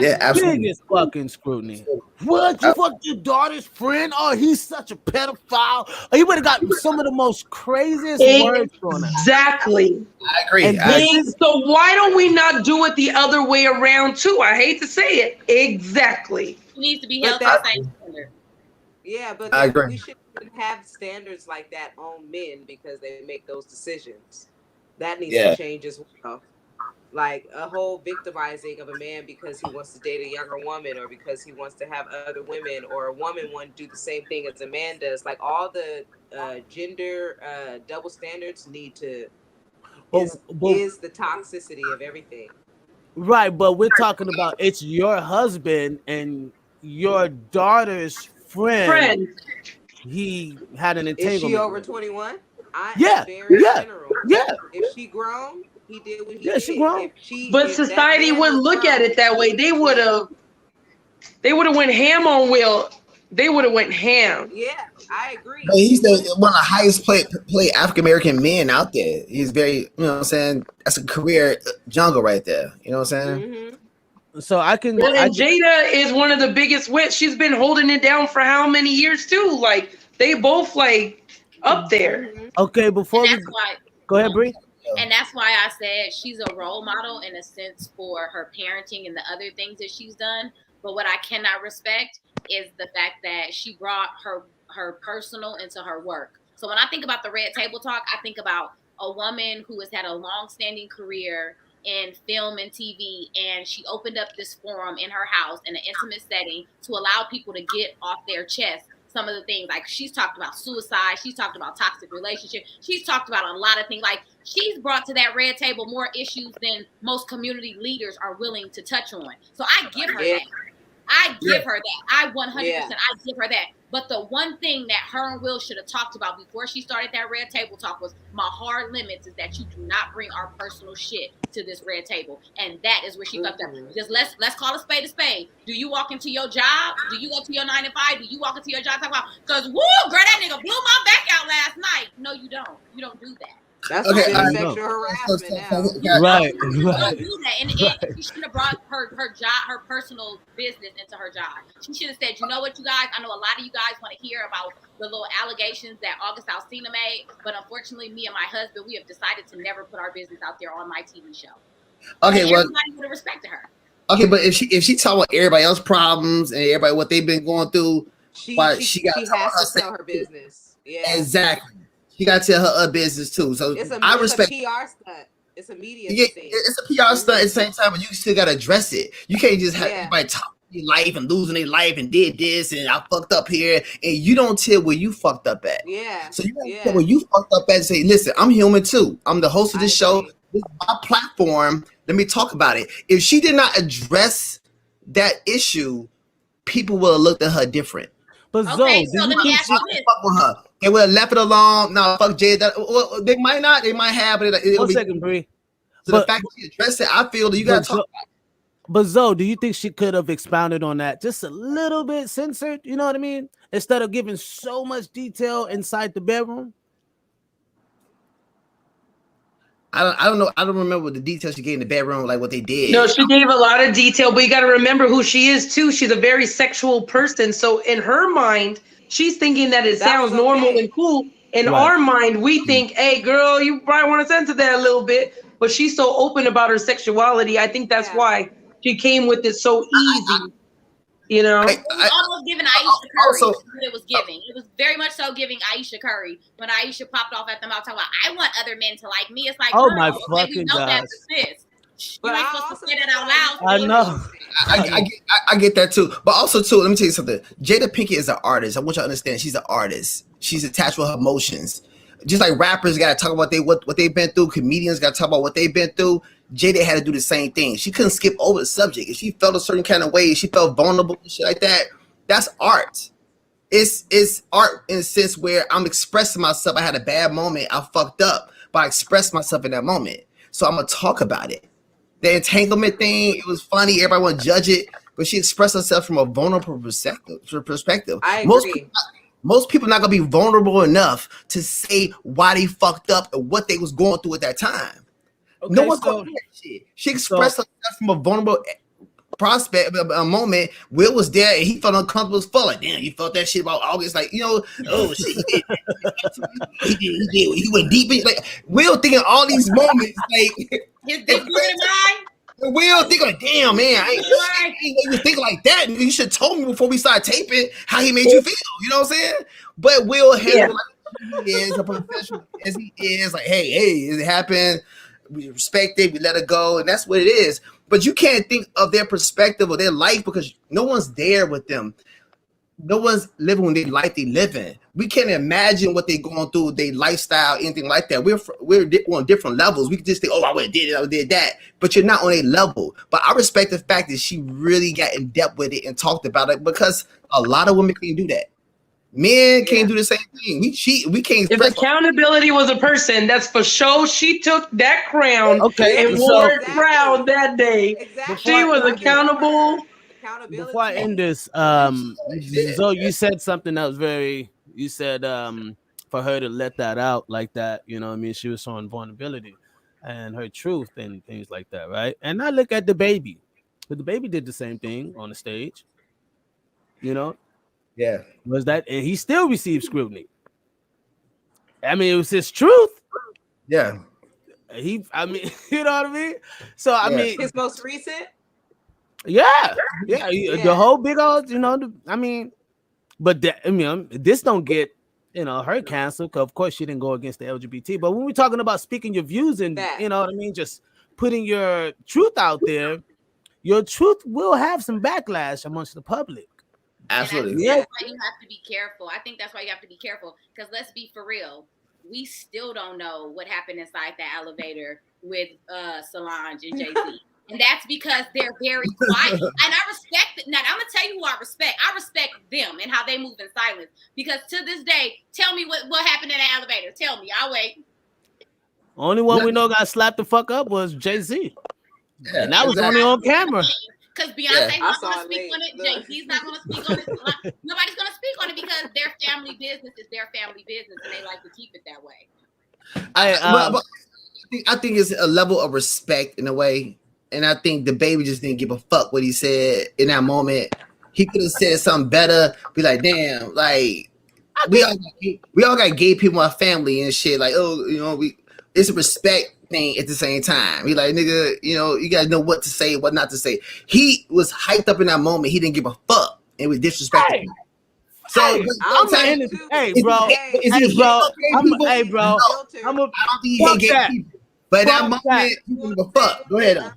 Yeah, absolutely. Biggest fucking scrutiny. What? You fucked your daughter's friend? Oh, he's such a pedophile. He would have got some of the most craziest words on it. Exactly. I agree. So why don't we not do it the other way around too? I hate to say it. Exactly. He needs to be held to the same standard. Yeah, but we shouldn't have standards like that on men because they make those decisions. That needs to change as well. Like a whole victimizing of a man because he wants to date a younger woman or because he wants to have other women, or a woman want to do the same thing as a man does. Like all the gender double standards need to is the toxicity of everything. Right, but we're talking about it's your husband and your daughter's friend. He had an entanglement. Is she over 21? General. Yeah. If she grown, he did what he did. Yeah, she grown. But society wouldn't look at it that way. They would have they would have went ham on Will. They would have went ham. Yeah, I agree. But he's one of the highest play African American men out there. He's very, you know what I'm saying? That's a career jungle right there. You know what I'm saying? Mm-hmm. So I can. Well, and Jada is one of the biggest wits. She's been holding it down for how many years too? Like they both like up there. Okay, before And we that's why. go ahead, Bree. And that's why I said she's a role model in a sense for her parenting and the other things that she's done. But what I cannot respect is the fact that she brought her personal into her work. So when I think about the Red Table Talk, I think about a woman who has had a long-standing career in film and TV, and she opened up this forum in her house in an intimate setting to allow people to get off their chest some of the things. Like she's talked about suicide, she's talked about toxic relationships, she's talked about a lot of things. Like she's brought to that red table more issues than most community leaders are willing to touch on. So I give her that. I give her that. I 100%, I give her that. But the one thing that her and Will should have talked about before she started that Red Table Talk was my hard limits is that you do not bring our personal shit to this red table. And that is where she fucked up. Just let's call a spade a spade. Do you walk into your job? Do you go to your 9 to 5? Do you walk into your job talk about, because woo, girl, that nigga blew my back out last night. No, you don't. You don't do that. That's okay, sexual harassment now. Right. Don't do that. And she shouldn't have brought her job, her personal business into her job. She should have said, you know what, you guys, I know a lot of you guys want to hear about the little allegations that August Alsina made, but unfortunately, me and my husband, we have decided to never put our business out there on my TV show. Okay, and everybody would have respected her. Okay, but if she talk about everybody else's problems and everybody what they've been going through, she has to tell her business. Yeah, exactly. She got to tell her business too. So I respect. It's a PR stunt. It's a media thing. It's a PR stunt at the same time, but you still gotta address it. You can't just have everybody talking their life and losing their life and did this and I fucked up here, and you don't tell where you fucked up at. Yeah. So you gotta tell where you fucked up at and say, listen, I'm human too. I'm the host of this show. This is my platform. Let me talk about it. If she did not address that issue, people will have looked at her different. But okay, so let me ask you this. Fuck with her. They would have left it alone. No, fuck Jay. Well, they might not. They might have. But one second, Bree. So the fact that she addressed it, I feel that you got to talk about it. But Zoe, do you think she could have expounded on that just a little bit, censored? You know what I mean? Instead of giving so much detail inside the bedroom. I don't know. I don't remember the details she gave in the bedroom, like what they did. No, she gave a lot of detail, but you got to remember who she is too. She's a very sexual person. So in her mind, she's thinking that it sounds normal and cool. In our mind, we think, hey, girl, you probably want to censor that a little bit. But she's so open about her sexuality. I think that's why she came with it so easy. You know? It was almost giving Aisha Curry what it was giving. It was very much so giving Aisha Curry. When Aisha popped off at the mouth talking about, I want other men to like me. It's like, oh girl, my okay, we know God. that's this. You ain't supposed to say that out loud. I know. I get that too. But also too, let me tell you something. Jada Pinkett is an artist. I want you to understand she's an artist. She's attached with her emotions. Just like rappers got to talk about what they've been through, comedians got to talk about what they've been through. Jada had to do the same thing. She couldn't skip over the subject. If she felt a certain kind of way, she felt vulnerable and shit like that, that's art. It's art in a sense where I'm expressing myself. I had a bad moment. I fucked up, but I expressed myself in that moment. So I'm going to talk about it. The entanglement thing, it was funny. Everybody want to judge it, but she expressed herself from a vulnerable perspective. I agree. Most people not going to be vulnerable enough to say why they fucked up and what they was going through at that time. Okay, no one's going to do that shit. She expressed herself from a vulnerable a moment. Will was there and he felt uncomfortable as fuck. Like, damn, you felt that shit about August. Like, you know, oh shit, he went deep in. Like, Will thinking all these moments, like, his big mind. Will thinking, like, damn, man, I ain't even think like that. You should have told me before we started taping how he made you feel. You know what I'm saying? But Will handled like he is a professional as he is. Like, hey, it happened. We respect it. We let it go, and that's what it is. But you can't think of their perspective or their life because no one's there with them. No one's living their life they live in. We can't imagine what they're going through, their lifestyle, anything like that. We're on different levels. We can just think, oh, I went and did it, I did that. But you're not on a level. But I respect the fact that she really got in depth with it and talked about it because a lot of women can't do that. Men can't do the same thing. We can't. If accountability was a person, that's for sure. She took that crown and so, wore it proud that day. She was accountable accountability. Before I end this, Zoe, you said something that was very. You said for her to let that out like that, you know what I mean? She was showing vulnerability and her truth and things like that, right? And I look at the baby, but the baby did the same thing on the stage. You know, Yeah. was that, and he still received scrutiny. I mean, it was his truth. Yeah. I mean, you know what I mean? So I mean, His most recent. yeah, the whole big old, you know, I mean, but I mean, this don't get, you know, her canceled because of course she didn't go against the LGBT. But when we're talking about speaking your views and you know what I mean, just putting your truth out there, your truth will have some backlash amongst the public. Absolutely. Yeah. That's why you have to be careful. I think that's why you have to be careful because let's be for real. We still don't know what happened inside the elevator with Solange and Jay-Z. And that's because they're very quiet. And I respect it. Now, I'm going to tell you who I respect. I respect them and how they move in silence. Because to this day, tell me what happened in the elevator. Tell me. I'll wait. Only one we know got slapped the fuck up was Jay-Z. Yeah, and that was only on camera. Because Beyonce's not going to speak on it. Jay-Z's not going to speak on it. Nobody's going to speak on it because their family business is their family business. And they like to keep it that way. I think it's a level of respect in a way. And I think the baby just didn't give a fuck what he said in that moment. He could have said something better. Be like, damn, like we all got gay people in our family and shit. Like, oh, you know, it's a respect thing at the same time. He like, nigga, you know, you gotta know what to say, what not to say. He was hyped up in that moment. He didn't give a fuck and was disrespectful. So, hey, bro, I'm fuck that. But at that moment, he didn't give a fuck. Go ahead.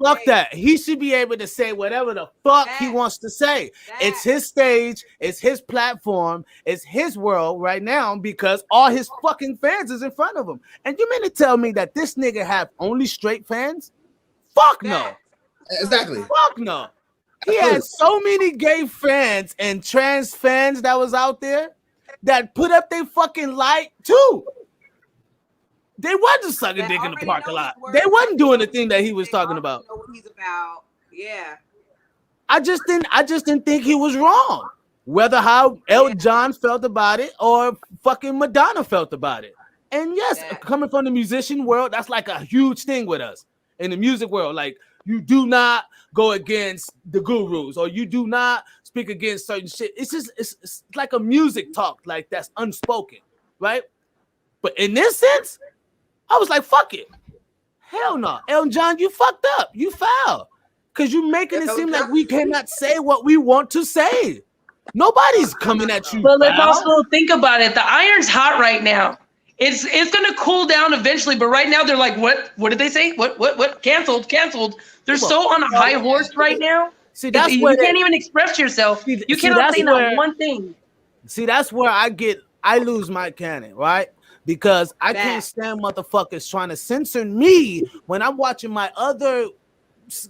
Fuck that. He should be able to say whatever the fuck he wants to say. It's his stage. It's his platform. It's his world right now because all his fucking fans is in front of him. And you mean to tell me that this nigga have only straight fans? Fuck no. Exactly. Fuck no. He had so many gay fans and trans fans that was out there that put up their fucking light too. They wasn't sucking dick in the parking lot. They wasn't doing the thing that he was talking about. Know what he's about. Yeah. I just didn't think he was wrong. Whether how Elton John felt about it or fucking Madonna felt about it. And yes, coming from the musician world, that's like a huge thing with us in the music world. Like you do not go against the gurus or you do not speak against certain shit. It's just it's like a music talk, like that's unspoken, right? But in this sense, I was like, fuck it. Hell no. Elton John, you fucked up. You foul. Because you're making it seem like we cannot say what we want to say. Nobody's coming at you. Well, let's also think about it. The iron's hot right now. It's gonna cool down eventually, but right now they're like, what did they say? What? Canceled. They're so on a high horse right now. See, that's you where can't even express yourself. You cannot say that one thing. See, that's where I lose my cannon, right? Because I can't stand motherfuckers trying to censor me when I'm watching my other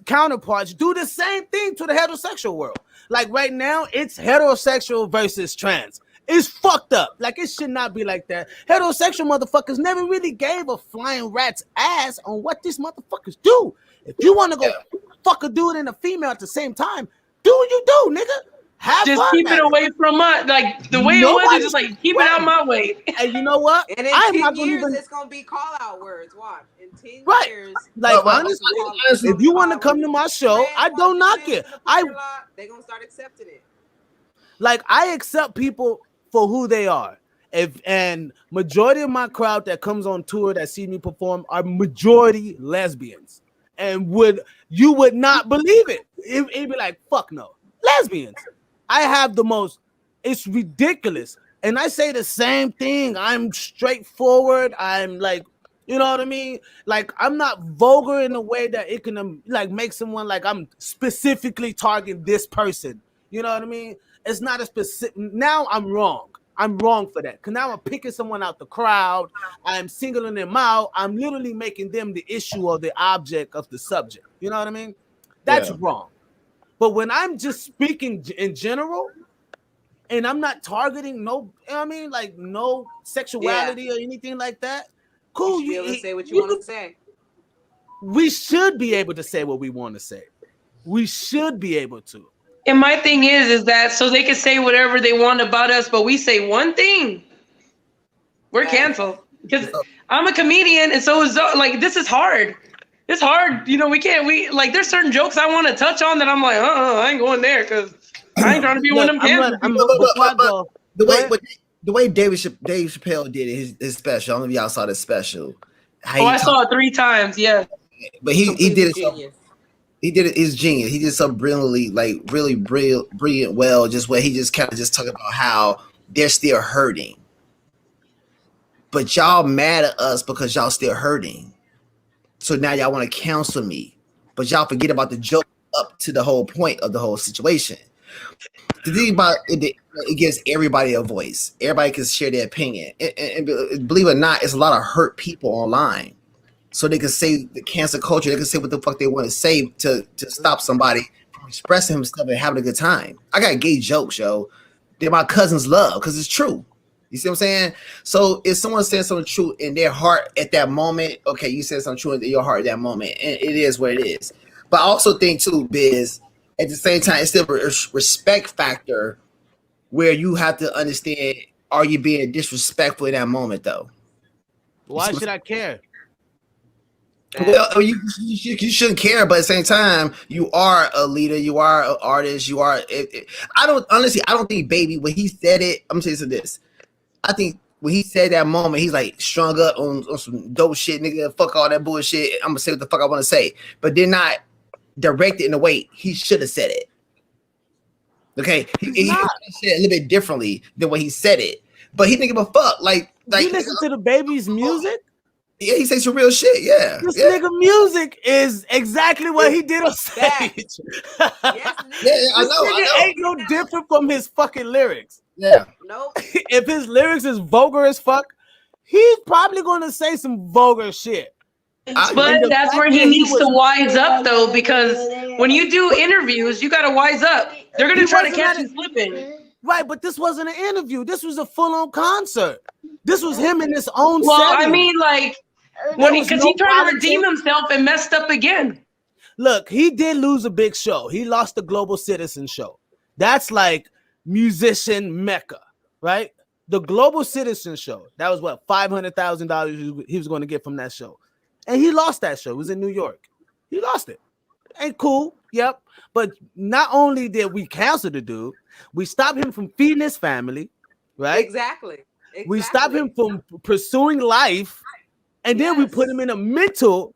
counterparts do the same thing to the heterosexual world. Like right now, it's heterosexual versus trans. It's fucked up. Like it should not be like that. Heterosexual motherfuckers never really gave a flying rat's ass on what these motherfuckers do. If you want to go fuck a dude and a female at the same time, do what you do, nigga. Just keep it away from us. Like the way it was, it's just like keep it out my way. And you know what? And in 10 years, it's gonna be call out words. Watch. In 10 years, like honestly, if you want to come to my show, I don't knock it. They're gonna start accepting it. Like I accept people for who they are. And majority of my crowd that comes on tour that see me perform are majority lesbians. And you would not believe it. It'd be like, fuck no. Lesbians. I have the most, it's ridiculous. And I say the same thing. I'm straightforward. I'm like, you know what I mean? Like, I'm not vulgar in a way that it can like make someone like I'm specifically targeting this person. You know what I mean? It's not a specific, now I'm wrong. I'm wrong for that. Because now I'm picking someone out the crowd. I'm singling them out. I'm literally making them the issue or the object of the subject. You know what I mean? That's wrong. But when I'm just speaking in general, and I'm not targeting no, you know what I mean, like no sexuality or anything like that, cool. You should be able to say what you want to say. We should be able to say what we want to say. We should be able to. And my thing is that so they can say whatever they want about us, but we say one thing, we're canceled. Because I'm a comedian, and so is like this is hard. It's hard, you know. We like there's certain jokes I want to touch on that I'm like, I ain't going there because I ain't trying to be one of them canceled. The way Dave Chappelle did it, his special. I don't know if y'all saw this special. I saw it 3 times. Yeah, but he did it. He did it. It's genius. He did so brilliantly, like really brilliant. Well, just where he just kind of just talking about how they're still hurting, but y'all mad at us because y'all still hurting. So now y'all want to counsel me, but y'all forget about the joke up to the whole point of the whole situation. The thing about it gives everybody a voice. Everybody can share their opinion, and believe it or not, it's a lot of hurt people online. So they can say the cancel culture. They can say what the fuck they want to say to stop somebody from expressing himself and having a good time. I got gay jokes, yo. They're my cousins love because it's true. You see what I'm saying? So if someone says something true in their heart at that moment, okay, you said something true in your heart at that moment, and it is what it is. But I also think too, Biz, at the same time, it's still a respect factor where you have to understand: are you being disrespectful in that moment, though? Why should I care? Well, you shouldn't care, but at the same time, you are a leader, you are an artist, you are. I don't think Baby, when he said it, I'm gonna tell you this. I think when he said that moment, he's like strung up on some dope shit, nigga. Fuck all that bullshit. I'm gonna say what the fuck I want to say, but they're not directed in a way he should have said it. Okay, he said it a little bit differently than what he said it, but he didn't give a fuck. Like you listen to the Baby's music. Yeah, he says some real shit. Yeah, this nigga music is exactly what he did on stage. Yes, I know. Ain't no different from his fucking lyrics. Yeah, nope. If his lyrics is vulgar as fuck, he's probably gonna say some vulgar shit. But that's where he needs to wise up, though, because when you do interviews, you gotta wise up. They're gonna try to catch you slipping. Right, but this wasn't an interview. This was a full-on concert. This was him in his own setting. I mean, like. Because he tried to redeem himself and messed up again. Look, he did lose a big show. He lost the Global Citizen show. That's like musician mecca, right? The Global Citizen show. That was what, $500,000 he was going to get from that show. And he lost that show. It was in New York. He lost it. Ain't cool. Yep. But not only did we cancel the dude, we stopped him from feeding his family, right? Exactly. We stopped him from pursuing life. And then we put him in a mental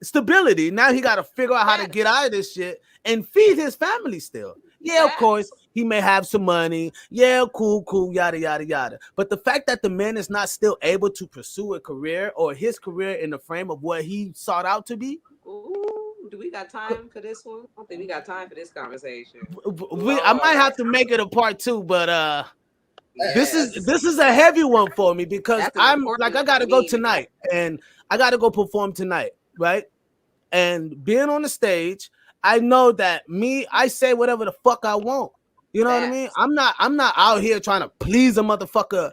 stability. Now he got to figure out how to get out of this shit and feed his family still. Yeah, of course, he may have some money. Yeah, cool, yada, yada, yada. But the fact that the man is not still able to pursue a career or his career in the frame of what he sought out to be. Ooh, do we got time for this one? I don't think we got time for this conversation. I might have to make it a part 2, but this is a heavy one for me because I'm like I gotta go tonight and I gotta go perform tonight, right? And being on the stage, I know that I say whatever the fuck I want. You know what I mean? I'm not out here trying to please a motherfucker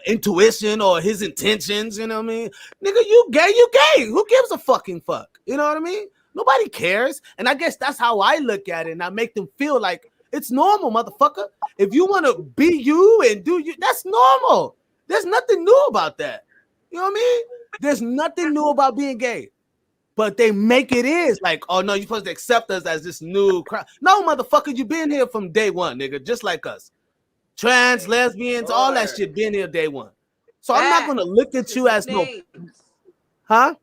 intuition or his intentions. You know what I mean? Nigga, you gay. Who gives a fucking fuck? You know what I mean? Nobody cares. And I guess that's how I look at it, and I make them feel like it's normal, motherfucker. If you want to be you and do you, that's normal. There's nothing new about that. You know what I mean? There's nothing new about being gay. But they make it is like, oh no, you're supposed to accept us as this new crowd. No, motherfucker, you been here from day one, nigga, just like us. Trans, lesbians, all that shit been here day one. So I'm not gonna look at you as no, huh?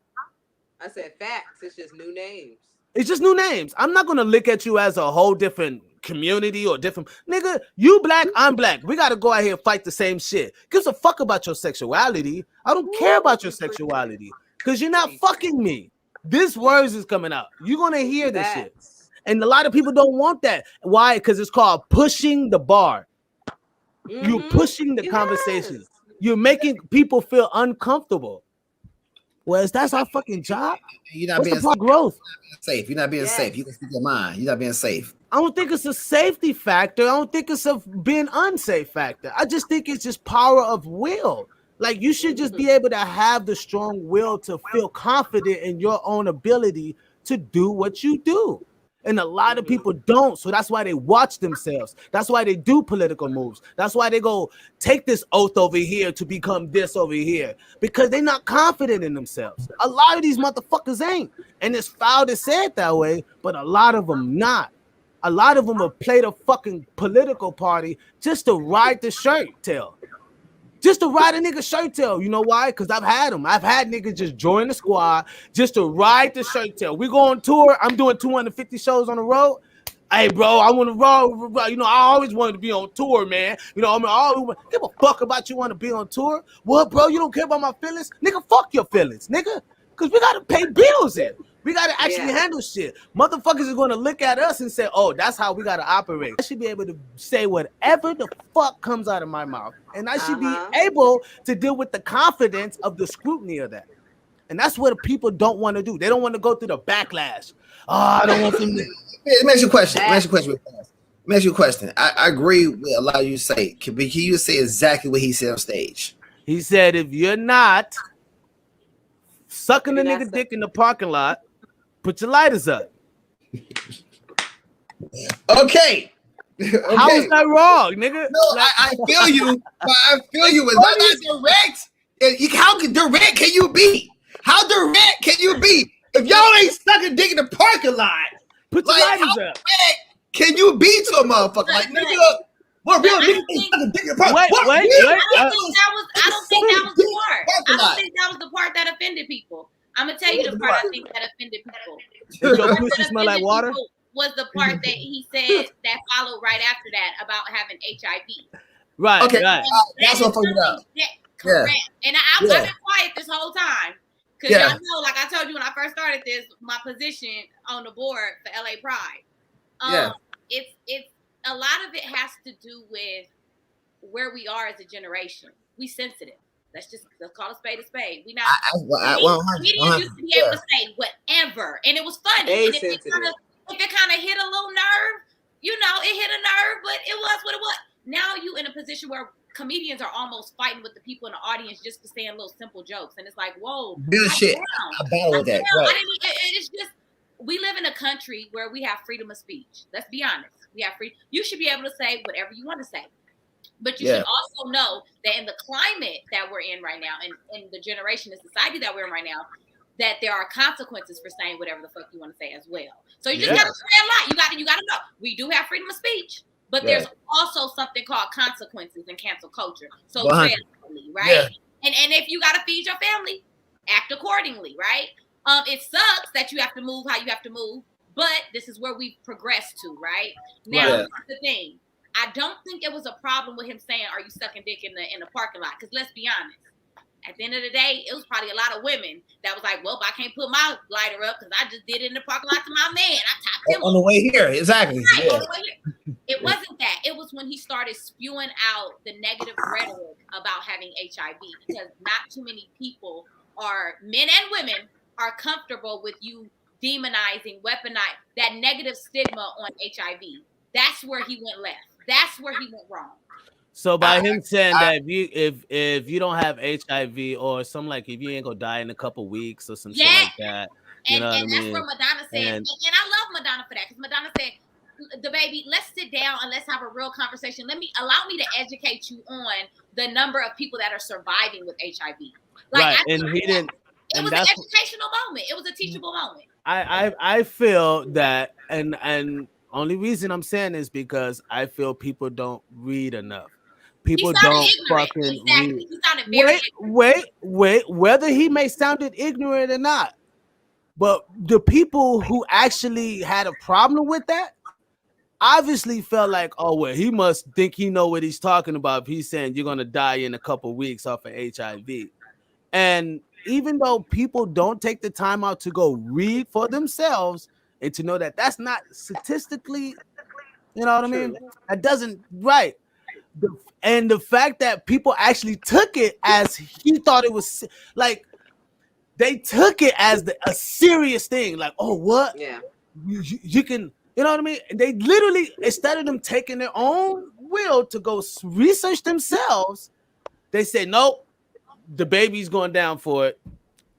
I said facts. It's just new names. It's just new names. I'm not gonna look at you as a whole different community or different nigga. You black, I'm black. We gotta go out here and fight the same shit. Gives a fuck about your sexuality. I don't care about your sexuality because you're not fucking me. This words is coming out. You're gonna hear this shit, and a lot of people don't want that. Why? Because it's called pushing the bar. You're pushing the conversation. You're making people feel uncomfortable. Whereas that's our fucking job. You're not being growth. Safe. You're not being safe. You can speak your mind. You're not being safe. I don't think it's a safety factor. I don't think it's a being unsafe factor. I just think it's just power of will. Like you should just be able to have the strong will to feel confident in your own ability to do what you do. And a lot of people don't. So that's why they watch themselves. That's why they do political moves. That's why they go take this oath over here to become this over here. Because they're not confident in themselves. A lot of these motherfuckers ain't. And it's foul to say it that way, but a lot of them not. A lot of them have played a fucking political party just to ride the shirt tail. Just to ride a nigga shirt tail. You know why? Because I've had them. I've had niggas just join the squad just to ride the shirt tail. We go on tour. I'm doing 250 shows on the road. Hey, bro, I want to roll. You know, I always wanted to be on tour, man. You know, I mean, I always give a fuck about you want to be on tour. What, bro? You don't care about my feelings? Nigga, fuck your feelings, nigga. Because we got to pay bills here. We got to actually handle shit. Motherfuckers are going to look at us and say, oh, that's how we got to operate. I should be able to say whatever the fuck comes out of my mouth. And I should be able to deal with the confidence of the scrutiny of that. And that's what people don't want to do. They don't want to go through the backlash. Oh, I don't want them to... Let me ask you a question. Let me ask you a question. I agree with a lot of you say. Can you say exactly what he said on stage? He said, if you're not sucking the nigga dick in the parking lot, put your lighters up. Okay. How is that wrong, nigga? No, I feel you. I feel you. It's not direct. How direct can you be? How direct can you be? If y'all ain't sucking dick in the parking lot, put your lighters up. Direct can you be to a motherfucker? Like, nigga, what real nigga ain't sucking dick in the parking lot? I don't think that was the part. I don't think that was the part that offended people. I'm gonna tell you the part I think that offended people. Does your pussy smell like water? Was the part that he said that followed right after that about having HIV. Right. Okay. Right. That's what fucked up. Correct. And I've been quiet this whole time. Because y'all know, like I told you when I first started this, my position on the board for LA Pride. It's a lot of it has to do with where we are as a generation. We sensitive. Let's call a spade a spade. We not. Comedians used to be able to say whatever, and it was funny. And if it kind of hit a little nerve, you know, it hit a nerve, but it was what it was. Now you in a position where comedians are almost fighting with the people in the audience just for saying little simple jokes, and it's like, whoa, bullshit. I battle with that. Right. It's just we live in a country where we have freedom of speech. Let's be honest. We have free. You should be able to say whatever you want to say. But you should also know that in the climate that we're in right now, and in the generation and society that we're in right now, that there are consequences for saying whatever the fuck you want to say as well. So you just gotta say a lot. You gotta know. We do have freedom of speech, but there's also something called consequences in cancel culture. So tread lightly, right? And if you gotta feed your family, act accordingly, right? It sucks that you have to move how you have to move, but this is where we've progressed to, right? Now, here's the thing. I don't think it was a problem with him saying, "Are you sucking dick in the parking lot?" Because let's be honest, at the end of the day, it was probably a lot of women that was like, "Well, I can't put my lighter up because I just did it in the parking lot to my man. I topped him on the way here." Exactly. Right, on the way here. It wasn't that. It was when he started spewing out the negative rhetoric about having HIV, because not too many people men and women are comfortable with you demonizing, weaponizing that negative stigma on HIV. That's where he went left. That's where he went wrong. So by him saying that if you don't have HIV or something, like if you ain't gonna die in a couple weeks or some shit like that, you know what I mean? That's where Madonna said, and I love Madonna for that, because Madonna said, "The baby, let's sit down and let's have a real conversation. Allow me to educate you on the number of people that are surviving with HIV." Like, right, and he didn't. It was an educational moment. It was a teachable moment. I feel that, and only reason I'm saying is because I feel people don't read enough. People don't fucking read. Wait. Whether he may sounded ignorant or not, but the people who actually had a problem with that obviously felt like, oh well, he must think he know what he's talking about if he's saying you're gonna die in a couple weeks off of HIV. And even though people don't take the time out to go read for themselves and to know that that's not statistically, you know what I mean? That doesn't, right. And the fact that people actually took it as he thought it was, like, they took it as a serious thing. Like, oh, what? Yeah. You can, you know what I mean? They literally, instead of them taking their own will to go research themselves, they said, nope, the baby's going down for it.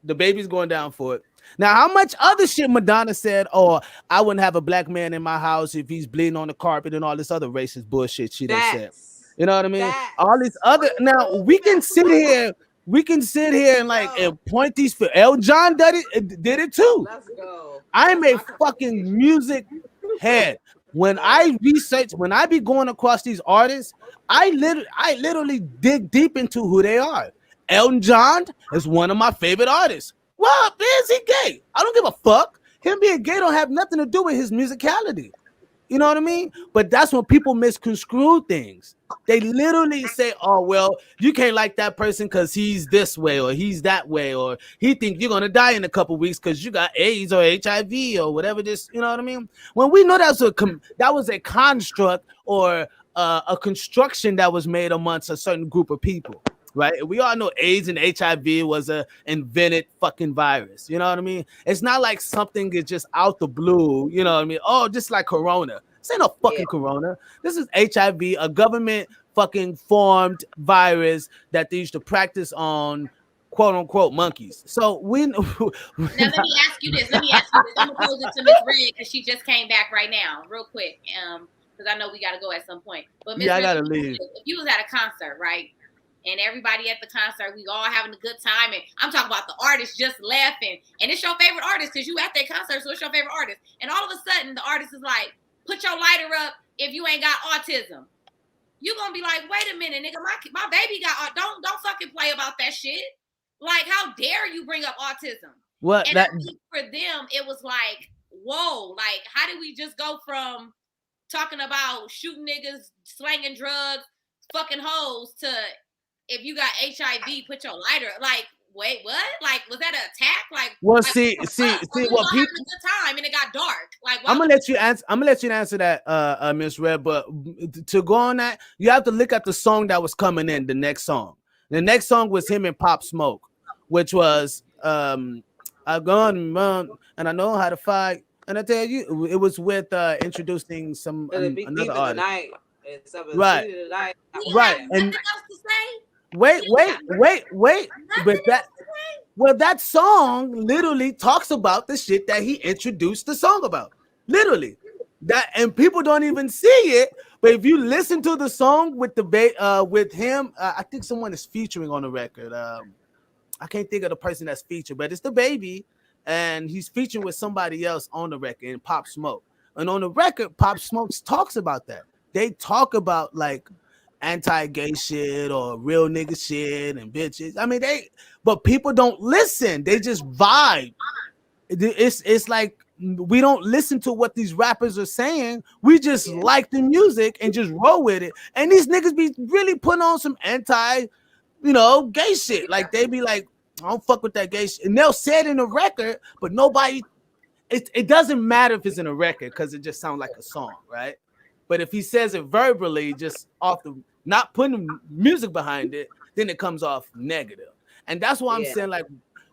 The baby's going down for it. Now, how much other shit Madonna said, or I wouldn't have a black man in my house if he's bleeding on the carpet and all this other racist bullshit she done said. You know what I mean? All these other now we can sit here and like and point these for El John did it too. Let's go. I'm a fucking music head. When I research, when I be going across these artists, I literally dig deep into who they are. Elton John is one of my favorite artists. Well, is he gay? I don't give a fuck. Him being gay don't have nothing to do with his musicality. You know what I mean? But that's when people misconstrue things. They literally say, oh, well, you can't like that person because he's this way or he's that way, or he thinks you're going to die in a couple weeks because you got AIDS or HIV or whatever this, you know what I mean? When we know that was a construct or a construction that was made amongst a certain group of people, right? We all know AIDS and HIV was a invented fucking virus, you know what I mean? It's not like something is just out the blue, you know what I mean? Oh, just like Corona. This ain't no fucking Corona. This is HIV, a government fucking formed virus that they used to practice on quote unquote monkeys. So we now let me ask you this. I'm gonna pose it to Miss Red because she just came back right now, real quick. Because I know we gotta go at some point. But Miss Red, I gotta leave. If you was at a concert, right? And everybody at the concert, we all having a good time, and I'm talking about the artist just laughing, and it's your favorite artist because you at that concert, so it's your favorite artist. And all of a sudden, the artist is like, "Put your lighter up if you ain't got autism." You gonna be like, "Wait a minute, nigga, my baby got don't fucking play about that shit. Like, how dare you bring up autism?" What and that I think for them, it was like, whoa, like how did we just go from talking about shooting niggas, slanging drugs, fucking hoes to if you got HIV, put your lighter. Like, wait, what? Like, was that an attack? Like, well, like, see, what people. having a good time and it got dark. Like, I'm gonna let you answer that, Miss Red. But to go on that, you have to look at the song that was coming in. The next song was him and Pop Smoke, which was "I gone and I know how to fight." And I tell you, it was with introducing some another artist. Right. And wait. But that song literally talks about the shit that he introduced the song about. Literally. That, and people don't even see it. But if you listen to the song with with him, I think someone is featuring on the record. I can't think of the person that's featured, but it's the baby, and he's featuring with somebody else on the record in Pop Smoke. And on the record, Pop Smoke talks about that. They talk about like anti-gay shit or real nigga shit and bitches. I mean, but people don't listen. They just vibe. It's like we don't listen to what these rappers are saying. We just like the music and just roll with it. And these niggas be really putting on some gay shit. Like they be like, I don't fuck with that gay shit. And they'll say it in a record, but nobody, it doesn't matter if it's in a record because it just sounds like a song, right? But if he says it verbally, just off the not putting music behind it, then it comes off negative. And that's why I'm saying, like,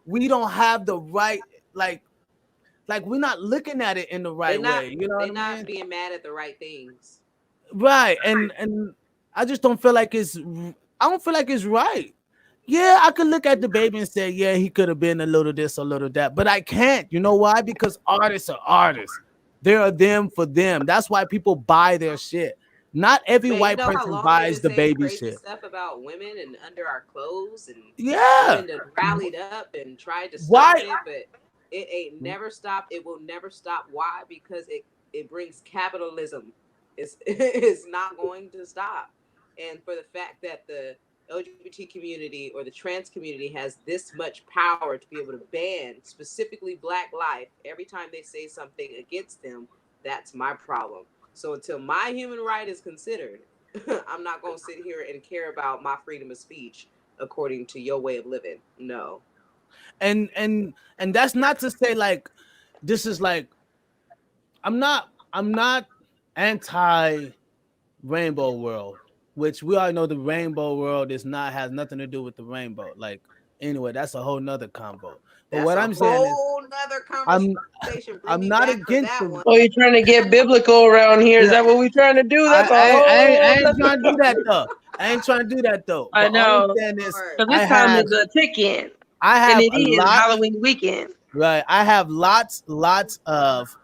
we don't have the right, like we're not looking at it in the right way. You know what I mean? They're not being mad at the right things. Right. And I just don't feel like it's right. Yeah, I could look at the baby and say, yeah, he could have been a little this, a little that, but I can't. You know why? Because artists are artists. There are them for them. That's why people buy their shit. Not every white person buys the baby shit. Stuff about women and under our clothes and women rallied up and tried to stop it, but it ain't never stopped. It will never stop. Why? Because it brings capitalism. It's not going to stop. And for the fact that the LGBT community or the trans community has this much power to be able to ban specifically Black life every time they say something against them, that's my problem. So until my human right is considered, I'm not going to sit here and care about my freedom of speech according to your way of living. No. And that's not to say like this is like I'm not anti rainbow world, which we all know the rainbow world has nothing to do with the rainbow. Like anyway, that's a whole nother convo. But what I'm saying is I'm not against it. Oh, you're trying to get biblical around here. Is that what we're trying to do? That's I ain't trying to do that though. I know. Because this time is a tick-in. I have and it is Halloween weekend. Right. I have lots of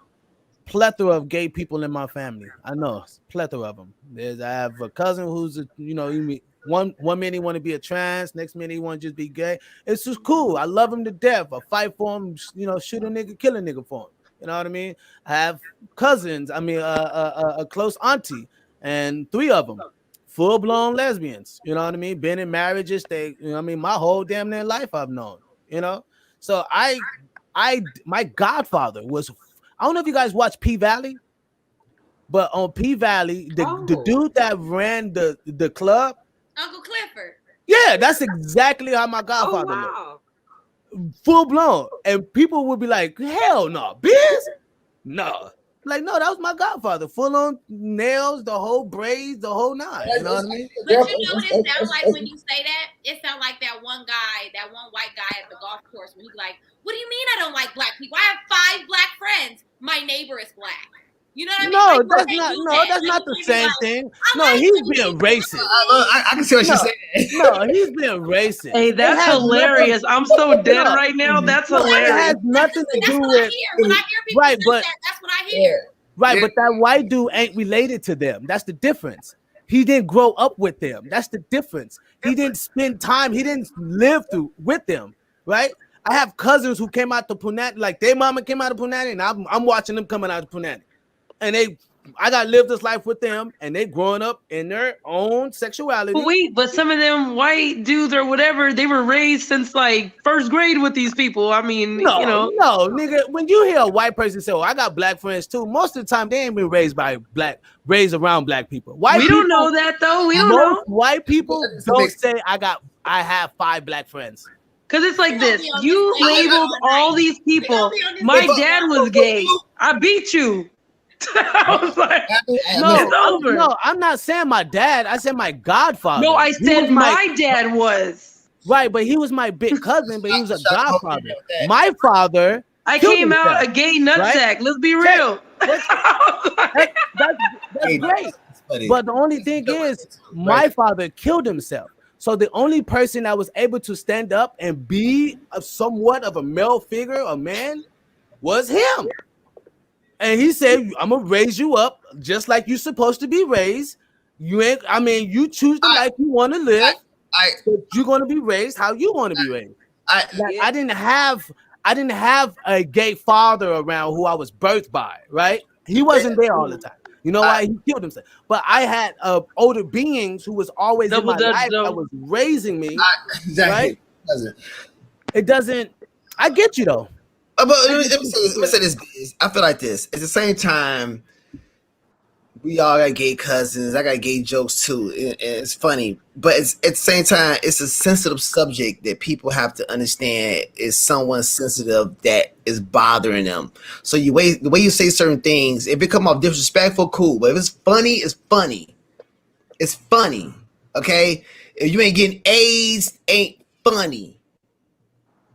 plethora of gay people in my family. I know, plethora of them. I have a cousin who's one minute he want to be a trans, next minute he want to just be gay. It's just cool. I love him to death. I fight for him, shoot a nigga, kill a nigga for him. You know what I mean? I have cousins. I mean, a close auntie, and 3 of them, full blown lesbians. You know what I mean? Been in marriages. My whole damn near life I've known. So my godfather was. I don't know if you guys watch P Valley, but on P Valley, the dude that ran the club, Uncle Clifford. Yeah, that's exactly how my godfather looked. Full blown. And people would be like, hell no, Biz? No. Like, no, that was my godfather. Full on nails, the whole braids, the whole nine. You know what I mean? But you know what it sounds like when you say that? It sounds like that one white guy at the golf course when he's like, what do you mean I don't like black people? I have 5 black friends. My neighbor is black. You know what I mean? No, that's not the same thing. No, he's being racist. I can see what she's saying. No, he's being racist. Hey, that's hilarious. I'm so dead right now. That's hilarious. It has nothing to do with when I hear people say that, that's what I hear. Right, but that white dude ain't related to them. That's the difference. He didn't grow up with them. That's the difference. He didn't spend time. He didn't live with them. Right. I have cousins who came out to Punani, like their mama came out of Punani, and I'm watching them coming out of Punani. And I got to live this life with them, and they growing up in their own sexuality. But some of them white dudes or whatever, they were raised since like first grade with these people. I mean, no, nigga. When you hear a white person say, "Oh, I got black friends too," most of the time they ain't been raised around black people. We don't know that though. We don't know. White people don't say, "I have 5 black friends." Because it's like this. You labeled all these people. My dad was gay. I beat you. I was like, no, I'm not saying my dad. I said my godfather. No, I said my dad was. Right, but he was my big cousin, but he was a godfather. My father. I came out a gay nutsack. Right? Let's be real. That's great. But the only thing is, my father killed himself. So the only person that was able to stand up and be somewhat of a male figure, a man, was him. And he said, I'm gonna raise you up just like you're supposed to be raised. You choose the life you want to live. You're gonna be raised how you want to be raised. I didn't have a gay father around who I was birthed by, right? He wasn't there all the time. You know why? He killed himself. But I had older beings who was always in my life that was raising me. Right? It doesn't. I get you though. But let me say this. I feel like this. At the same time, we all got gay cousins. I got gay jokes too. And it's funny. But at the same time, it's a sensitive subject that people have to understand is someone sensitive that is bothering them. So the way you say certain things, if it come off disrespectful, cool. But if it's funny, it's funny. It's funny. Okay? If you ain't getting AIDS, ain't funny.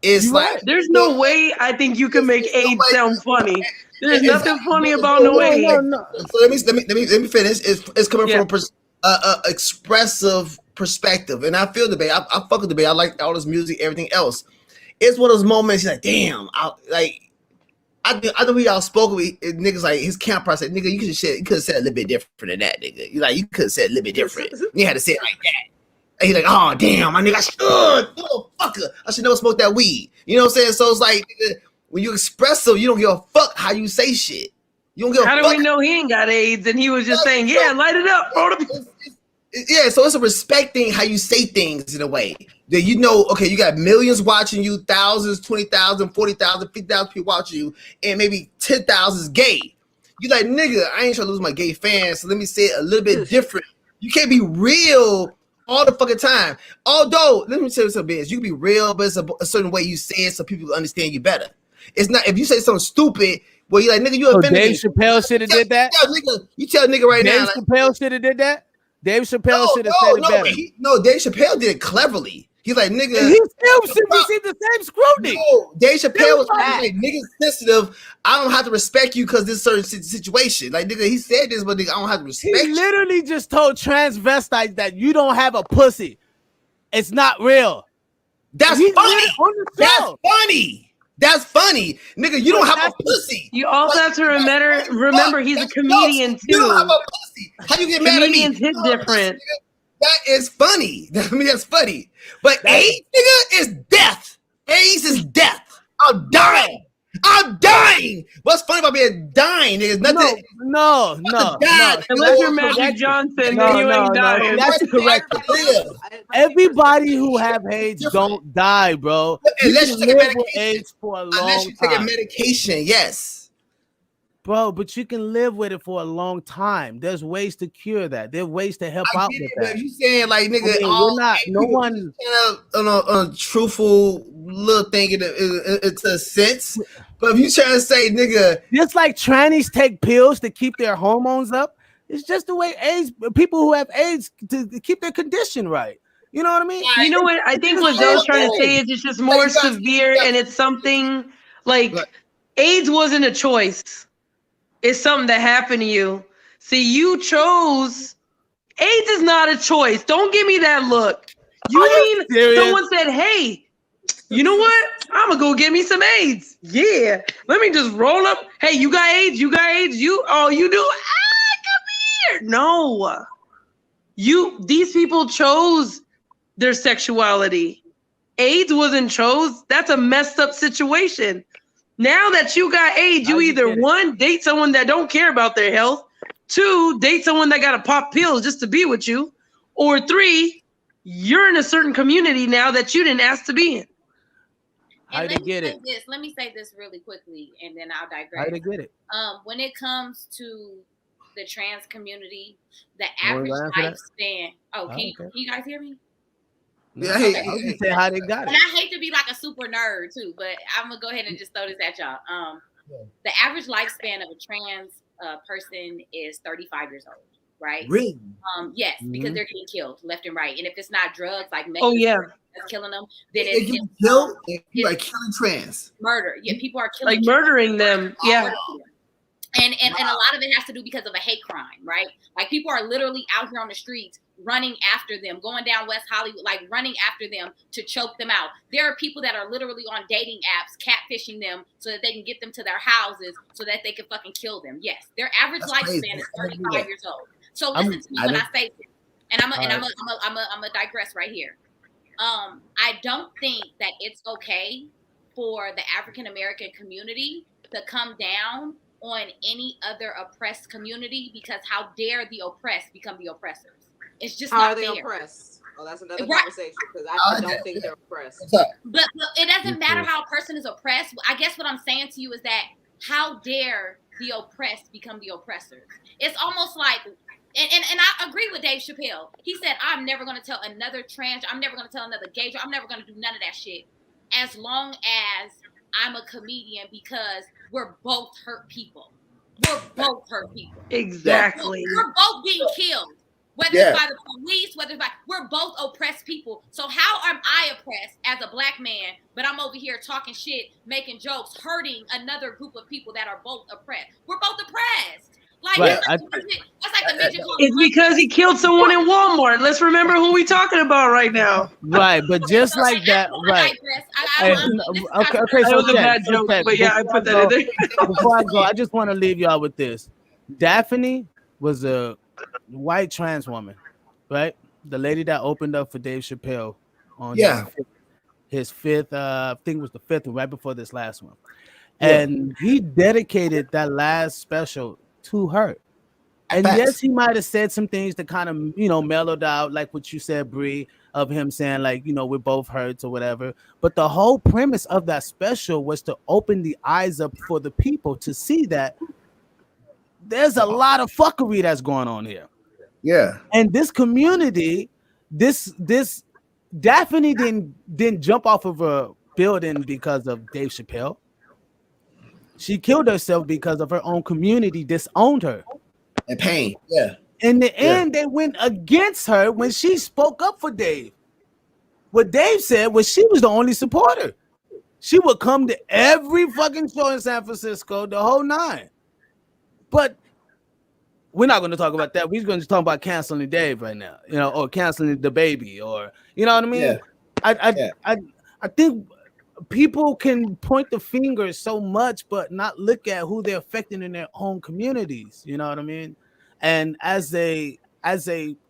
It's like there's no way I think you can make AIDS sound funny. There's nothing funny about no AIDS. No. So let me finish. It's coming from a expressive perspective, and I feel the debate. I fuck with the debate. I like all this music, everything else. It's one of those moments. You're like, damn. I know we all spoke with niggas like his counterpart said, nigga, you could have said a little bit different than that, nigga. You could have said a little bit different. You had to say it like that. And he's like, oh damn, my nigga, I should never smoke that weed. You know what I'm saying? So it's like, nigga, when you express so, you don't give a fuck how you say shit. You don't give a fuck. How do we know he ain't got AIDS and he was just saying, yeah, light it up, bro? Yeah, so it's a respecting how you say things in a way that okay, you got millions watching you, thousands, 20,000, 40,000, 50,000 people watching you, and maybe 10,000 is gay. You like, nigga, I ain't trying to lose my gay fans, so let me say it a little bit different. You can't be real all the fucking time. Although, let me tell you something, you can be real, but it's a certain way you say it so people understand you better. It's not, if you say something stupid, well, you're like, nigga, you offended me. Dave Chappelle should have did that? You tell nigga right now. Dave Chappelle should have did that? Dave Chappelle should have said it better. Dave Chappelle did it cleverly. He's like, nigga. He still should receive the same scrutiny. No, Dave Chappelle was like, nigga, sensitive. I don't have to respect you because this certain situation. Like, nigga, he said this, but nigga, I don't have to respect you. He literally just told transvestites that you don't have a pussy. It's not real. That's funny. That's funny. That's funny, nigga. You don't have a pussy. You also have to remember he's a comedian You don't have too. a pussy. How you get mad at me? Comedians hit different. That is funny. I mean, that's funny. But AIDS, nigga, is death. AIDS is death. I'm dying. I'm dying. What's funny about being dying? There's nothing. No. Unless you're Magic Johnson, then you ain't dying. That's correct. Everybody who have AIDS don't die, bro. Unless you take a live with medication. AIDS for a long Unless you take a time. medication, yes. Bro, but you can live with it for a long time. There's ways to cure that. There's ways to help I out get with it, but that. if you saying like, nigga, I mean, all we're not. gay No people one. on a truthful little thing it's a sense. But if you trying to say, nigga, Just like trannies take pills to keep their hormones up, it's just the way AIDS people who have AIDS to keep their condition right. You know what I mean? You know what? I think what Joe's trying to say is it's just more severe, and it's something like AIDS wasn't a choice. It's something that happened to you. See, you chose. AIDS is not a choice. Don't give me that look. You mean serious? someone said, "Hey, you know what? I'm gonna go get me some AIDS. Yeah, let me just roll up. Hey, you got AIDS? You got AIDS? You do? Come here. No, these people chose their sexuality. AIDS wasn't chose. That's a messed up situation. Now that you got AIDS, you either one, date someone that don't care about their health, two, date someone that gotta pop pills just to be with you, or three, you're in a certain community now that you didn't ask to be in. How to get it? Let me say this really quickly, and then I'll digress. How to get it? When it comes to the trans community, the Wanna average answer that? lifespan. Can you guys hear me? yeah, I was just saying how they got And it. I hate to be like a super nerd too, but I'm gonna go ahead and just throw this at y'all. The average lifespan of a trans person is 35 years old, right? really? Yes, because they're getting killed left and right, and if it's not drugs like that's killing them, then They it's get killed. You like killing trans. murder. Yeah, people are killing Like murdering them. Yeah. And a lot of it has to do because of a hate crime, right? Like people are literally out here on the streets running after them, going down West Hollywood, like running after them to choke them out. There are people that are literally on dating apps catfishing them so that they can get them to their houses so that they can fucking kill them. Yes, their average lifespan is 35 years old. So listen to me when I say this, and I'm gonna digress right here. I don't think that it's okay for the African American community to come down on any other oppressed community, because how dare the oppressed become the oppressors? It's just How not are they fair. oppressed? Oh, that's another Right. conversation, because I don't think they're oppressed. But it doesn't matter how a person is oppressed. I guess what I'm saying to you is that how dare the oppressed become the oppressors? It's almost like, and I agree with Dave Chappelle. He said, I'm never going to tell another trans, I'm never going to tell another gay, I'm never going to do none of that shit as long as I'm a comedian, because we're both hurt people. We're both hurt people. Exactly. We're both being killed. Whether it's by the police, we're both oppressed people. So how am I oppressed as a black man, but I'm over here talking shit, making jokes, hurting another group of people that are both oppressed? We're both oppressed. Like, Right. that's like the midget. It's because he killed someone in Walmart. Let's remember who we talking about right now. Right, but just like that, right. Okay, That so was a bad joke, but yeah, I put that in there. Before I go, I just want to leave y'all with this. Daphne was a white trans woman, right? The lady that opened up for Dave Chappelle on his fifth, I think it was the fifth one, right before this last one. And he dedicated that last special to her. And yes, he might have said some things that kind of, mellowed out, like what you said, Bree, of him saying, like, we're both hurts or whatever. But the whole premise of that special was to open the eyes up for the people to see that there's a lot of fuckery that's going on here. Yeah. And this community, this Daphne didn't jump off of a building because of Dave Chappelle. She killed herself because of her own community disowned her. And pain. Yeah. In the end, they went against her when she spoke up for Dave. What Dave said was she was the only supporter. She would come to every fucking show in San Francisco, the whole nine. But we're not going to talk about that. We're going to talk about canceling Dave right now, or canceling the baby, or you know what I mean? Yeah. I think people can point the finger so much, but not look at who they're affecting in their own communities. You know what I mean? And as a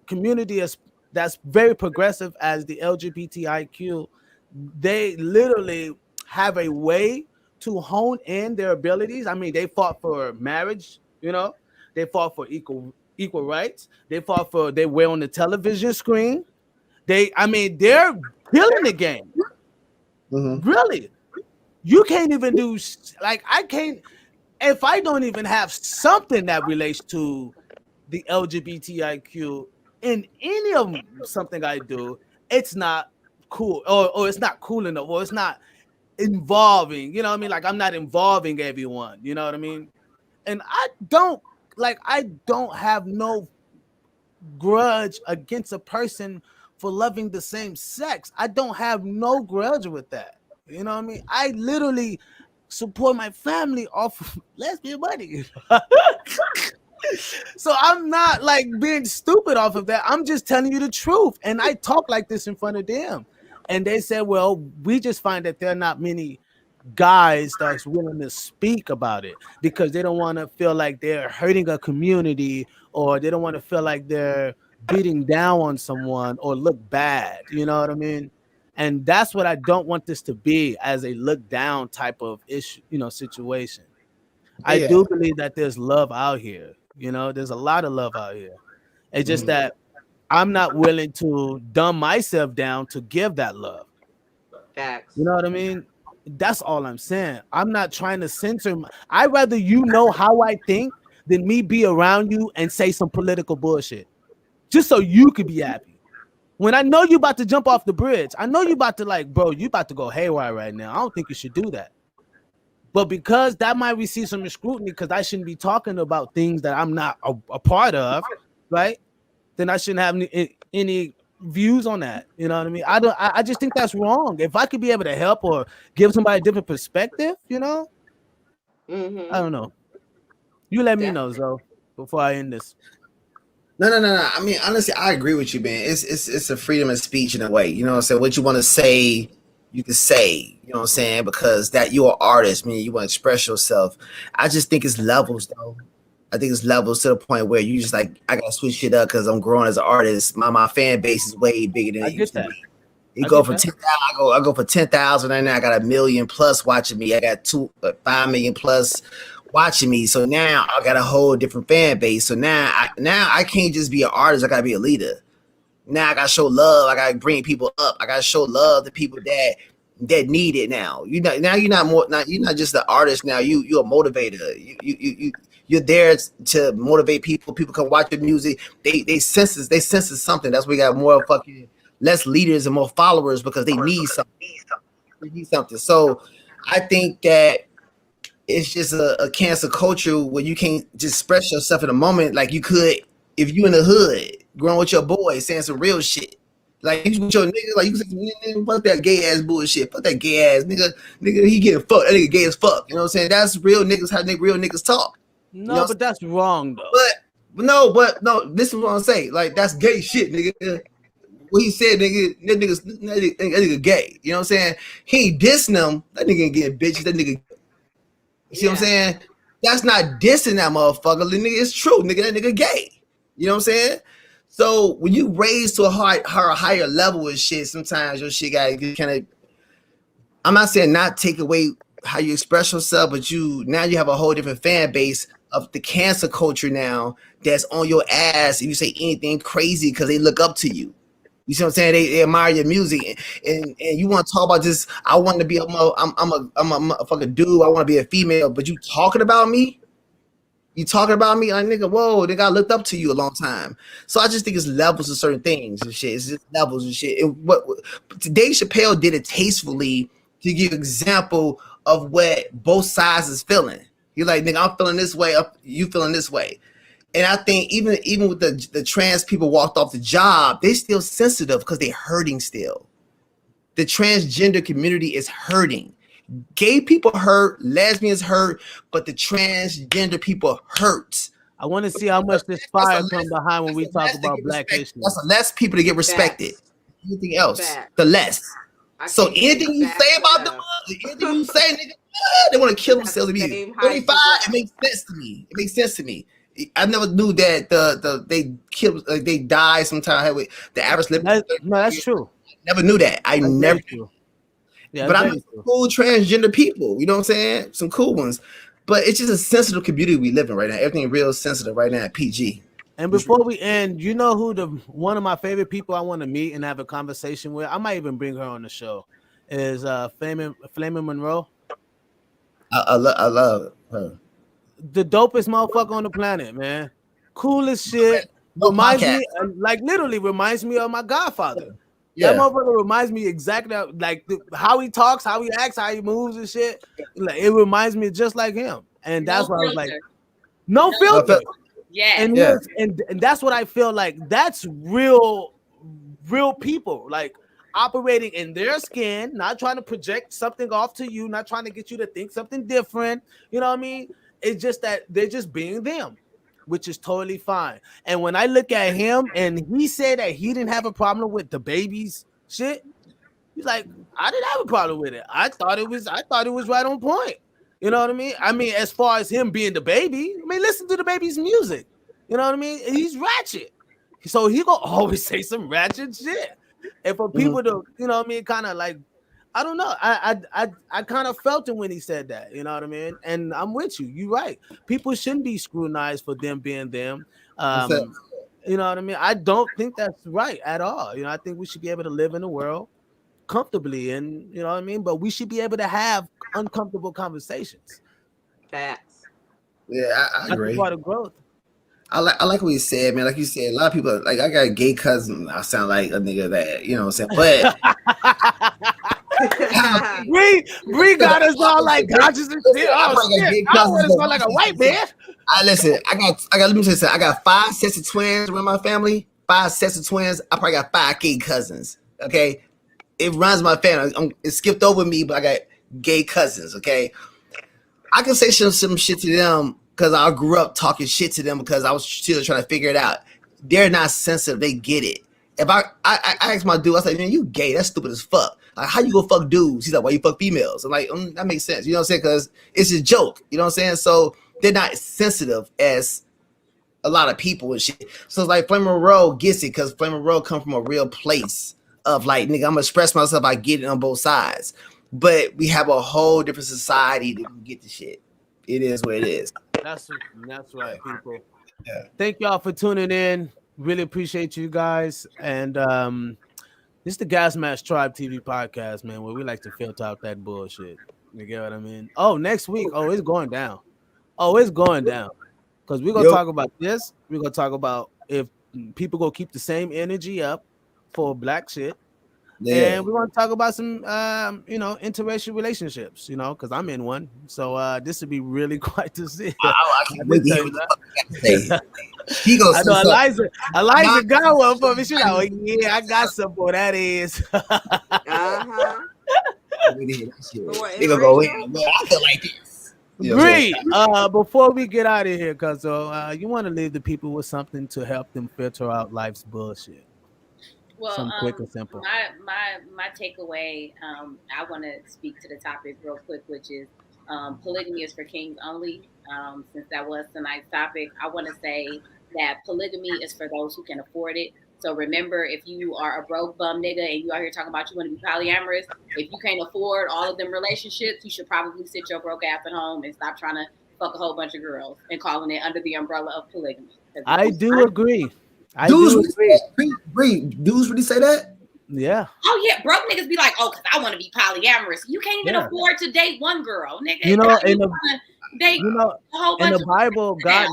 community that's very progressive as the LGBTIQ, they literally have a way to hone in their abilities. I mean, they fought for marriage, you know, they fought for equal rights, they fought for they were on the television screen. They're killing the game. Really. You can't even do like I can't if I don't even have something that relates to the LGBTIQ in any of something I do, it's not cool, or it's not cool enough, or it's not involving, you know what I mean? Like I'm not involving everyone, you know what I mean? And I don't have no grudge against a person for loving the same sex. I don't have no grudge with that. You know what I mean? I literally support my family off of lesbian money. So I'm not like being stupid off of that. I'm just telling you the truth. And I talk like this in front of them. And they said, well, we just find that there are not many guys that's willing to speak about it because they don't want to feel like they're hurting a community, or they don't want to feel like they're beating down on someone or look bad. You know what I mean? And that's what I don't want this to be, as a look down type of issue, you know, situation. I do believe that there's love out here. You know, there's a lot of love out here. It's just that I'm not willing to dumb myself down to give that love. Facts. You know what I mean? That's all I'm saying. I'm not trying to censor. I'd rather you know how I think than me be around you and say some political bullshit just so you could be happy. When I know you about to jump off the bridge, I know you about to like, bro, you about to go haywire right now. I don't think you should do that. But because that might receive some scrutiny because I shouldn't be talking about things that I'm not a part of, right? Then I shouldn't have any views on that. You know what I mean? I just think that's wrong. If I could be able to help or give somebody a different perspective, you know, I don't know. You let me know, Zoe, before I end this. No. I mean, honestly, I agree with you, man. It's a freedom of speech in a way. You know what I'm saying? What you want to say, you can say. You know what I'm saying? Because that you're an artist, meaning you want to express yourself. I just think it's levels, though. I think it's levels to the point where you just like, I gotta switch shit up because I'm growing as an artist. My fan base is way bigger than it used to be. You go for 10,000. I go for 10,000, and now I got 1 million plus watching me. I got 5 million plus watching me. So now I got a whole different fan base. So now I can't just be an artist. I gotta be a leader. Now I gotta show love. I gotta bring people up. I gotta show love to people that need it. Now you're not just the artist. Now you're a motivator. You're there to motivate people. People come watch your music. They sense something. That's why we got more less leaders and more followers because they need something. They need something. So I think that it's just a cancer culture where you can't just express yourself in a moment like you could if you in the hood growing with your boys saying some real shit. Like you with your nigga, like you say, fuck that gay ass bullshit. Fuck that gay ass nigga, he getting fucked. That nigga gay as fuck. You know what I'm saying? That's real niggas how real niggas talk. No, you know but that's wrong though. But no, this is what I'm saying. Like that's gay shit, nigga. What he said, nigga, that nigga gay. You know what I'm saying? He ain't dissing them. That nigga ain't getting bitches. That nigga. You see what I'm saying? That's not dissing that motherfucker. The nigga, it's true, nigga. That nigga gay. You know what I'm saying? So when you raise to a higher level with shit, sometimes your shit gotta get kind of. I'm not saying not take away how you express yourself, but you have a whole different fan base of the cancer culture now that's on your ass if you say anything crazy because they look up to you. You see what I'm saying? They admire your music, and you want to talk about this. I want to be I'm a fucking dude. I want to be a female, but you talking about me? You talking about me? Like nigga, whoa, they got looked up to you a long time. So I just think it's levels of certain things and shit. It's just levels and shit. Dave Chappelle did it tastefully to give example of what both sides is feeling. You're like, nigga, I'm feeling this way, you feeling this way. And I think even with the trans people walked off the job, they still sensitive because they're hurting still. The transgender community is hurting. Gay people hurt, lesbians hurt, but the transgender people hurt. I want to see how much this fire come behind when we talk about black history. That's less people to get respected. Anything else, the less. So anything you say about them, anything you say, nigga, they want to kill themselves immediately. 35, it makes sense to me. It makes sense to me. I never knew that they kill, they die sometime. The average living. No, that's true. Never knew that. I That's never. Yeah, but I know cool transgender people. You know what I'm saying? Some cool ones. But it's just a sensitive community we live in right now. Everything real sensitive right now at PG. And before we end, you know who one of my favorite people I want to meet and have a conversation with? I might even bring her on the show. Is Flaming Monroe. I love her. The dopest motherfucker on the planet, man. Coolest shit. Reminds me, like literally reminds me of my godfather. Yeah. That motherfucker reminds me exactly like how he talks, how he acts, how he moves and shit. Like, it reminds me just like him. And that's why I was like, no filter. Yeah. And that's what I feel like. That's real people, like operating in their skin, not trying to project something off to you, not trying to get you to think something different. You know what I mean? It's just that they're just being them, which is totally fine. And when I look at him and he said that he didn't have a problem with the babies shit, he's like, I didn't have a problem with it. I thought it was right on point. You know what I mean? I mean, as far as him being the baby, I mean, listen to the baby's music. You know what I mean? He's ratchet. So he gonna always say some ratchet shit. And for people to, you know what I mean, kind of like, I don't know. I kind of felt it when he said that, you know what I mean? And I'm with you. You're right. People shouldn't be scrutinized for them being them. You know what I mean? I don't think that's right at all. You know, I think we should be able to live in the world comfortably, and you know what I mean? But we should be able to have uncomfortable conversations. Facts. Yeah, I agree. That's part of growth. I like what you said, man. Like you said, a lot of people, like I got a gay cousin. I sound like a nigga that, you know what I'm saying? But Bree got us all like conscious and shit. Oh shit! I want to sound like a white man. Listen. I got. Let me tell you something. I got 5 sets of twins around my family. 5 sets of twins. I probably got 5 gay cousins. Okay, it runs my family. It skipped over me, but I got gay cousins. Okay, I can say some shit to them because I grew up talking shit to them because I was still trying to figure it out. They're not sensitive. They get it. If I asked my dude, I was like, man, you gay. That's stupid as fuck. Like, how you go fuck dudes? He's like, why you fuck females? I'm like, that makes sense. You know what I'm saying? Because it's a joke. You know what I'm saying? So they're not sensitive as a lot of people and shit. So it's like Flame Monroe gets it because Flame Monroe come from a real place of like, nigga, I'm going to express myself. I get it on both sides. But we have a whole different society that can get the shit. It is what it is. That's right, people. Yeah. Thank y'all for tuning in. Really appreciate you guys. And this is the Gas Mask Tribe TV podcast, man, where we like to filter out that bullshit. You get what I mean? Oh, next week. Oh, it's going down. It's going down. Because we're going to talk about this. We're going to talk about if people go keep the same energy up for black shit. Yeah. And we're going to talk about some, interracial relationships, because I'm in one. So this would be really quite to see. I can't wait to hear what the fuck say. I know Eliza got one for me. She's like, oh, yeah, I got some for that is. Uh-huh. They gonna go in. I feel like this. Bree, before we get out of here, cuz you want to leave the people with something to help them filter out life's bullshit. Well, some quick and simple. My takeaway, I want to speak to the topic real quick, which is polygamy is for kings only. Since that was tonight's topic, I want to say that polygamy is for those who can afford it. So remember, if you are a broke bum nigga and you out here talking about you want to be polyamorous, if you can't afford all of them relationships, you should probably sit your broke ass at home and stop trying to fuck a whole bunch of girls and calling it under the umbrella of polygamy. I do agree. Dudes really say that? Yeah. Oh yeah, broke niggas be like, oh, because I want to be polyamorous. You can't even afford to date one girl, nigga. In the Bible, God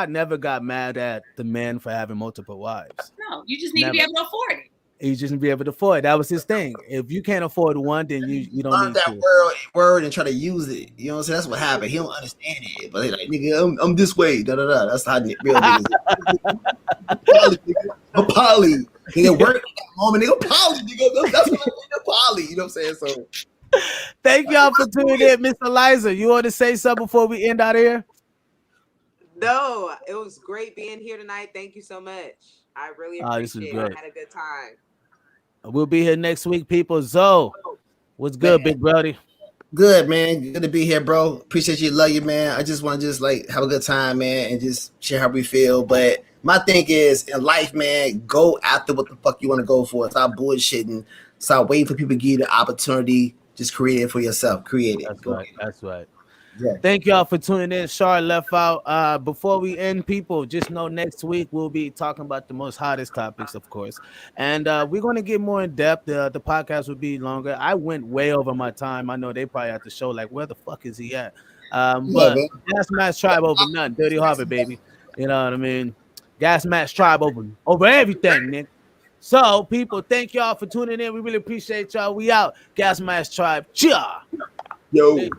never got mad at the man for having multiple wives. No, you just need to be able to afford it. You just be able to afford it. That was his thing. If you can't afford one, then you don't need that word and try to use it. You know what I'm saying? That's what happened. He don't understand it. But they like, nigga, I'm this way. Da da da. That's how real niggas. I'm poly. Nigga, work at that moment. Nigga, poly. Nigga, that's what I'm poly. You know what I'm saying? So. Thank y'all for tuning in, Miss Eliza. You want to say something before we end out here? No, it was great being here tonight. Thank you so much. I really appreciate it. I had a good time. We'll be here next week, people. Zoe, what's good, Man. big brother? Good, man. Good to be here, bro. Appreciate you. Love you, man. I just want to just like have a good time, man, and just share how we feel. But my thing is in life, man, go after what the fuck you want to go for. Stop bullshitting. Stop waiting for people to give you the opportunity. Just create it for yourself. Create it. That's right. That's right. Yeah. Thank y'all for tuning in. Charlotte left out. Before we end, people, just know next week we'll be talking about the most hottest topics, of course. And we're going to get more in depth. The podcast will be longer. I went way over my time. I know they probably have to show, like, where the fuck is he at? But man. Gas Mask Tribe over nothing. Dirty Harvard, baby. You know what I mean? Gas Mask Tribe over everything, Nick. So, people, thank y'all for tuning in. We really appreciate y'all. We out. Gas Mask Tribe. Chia. Yo.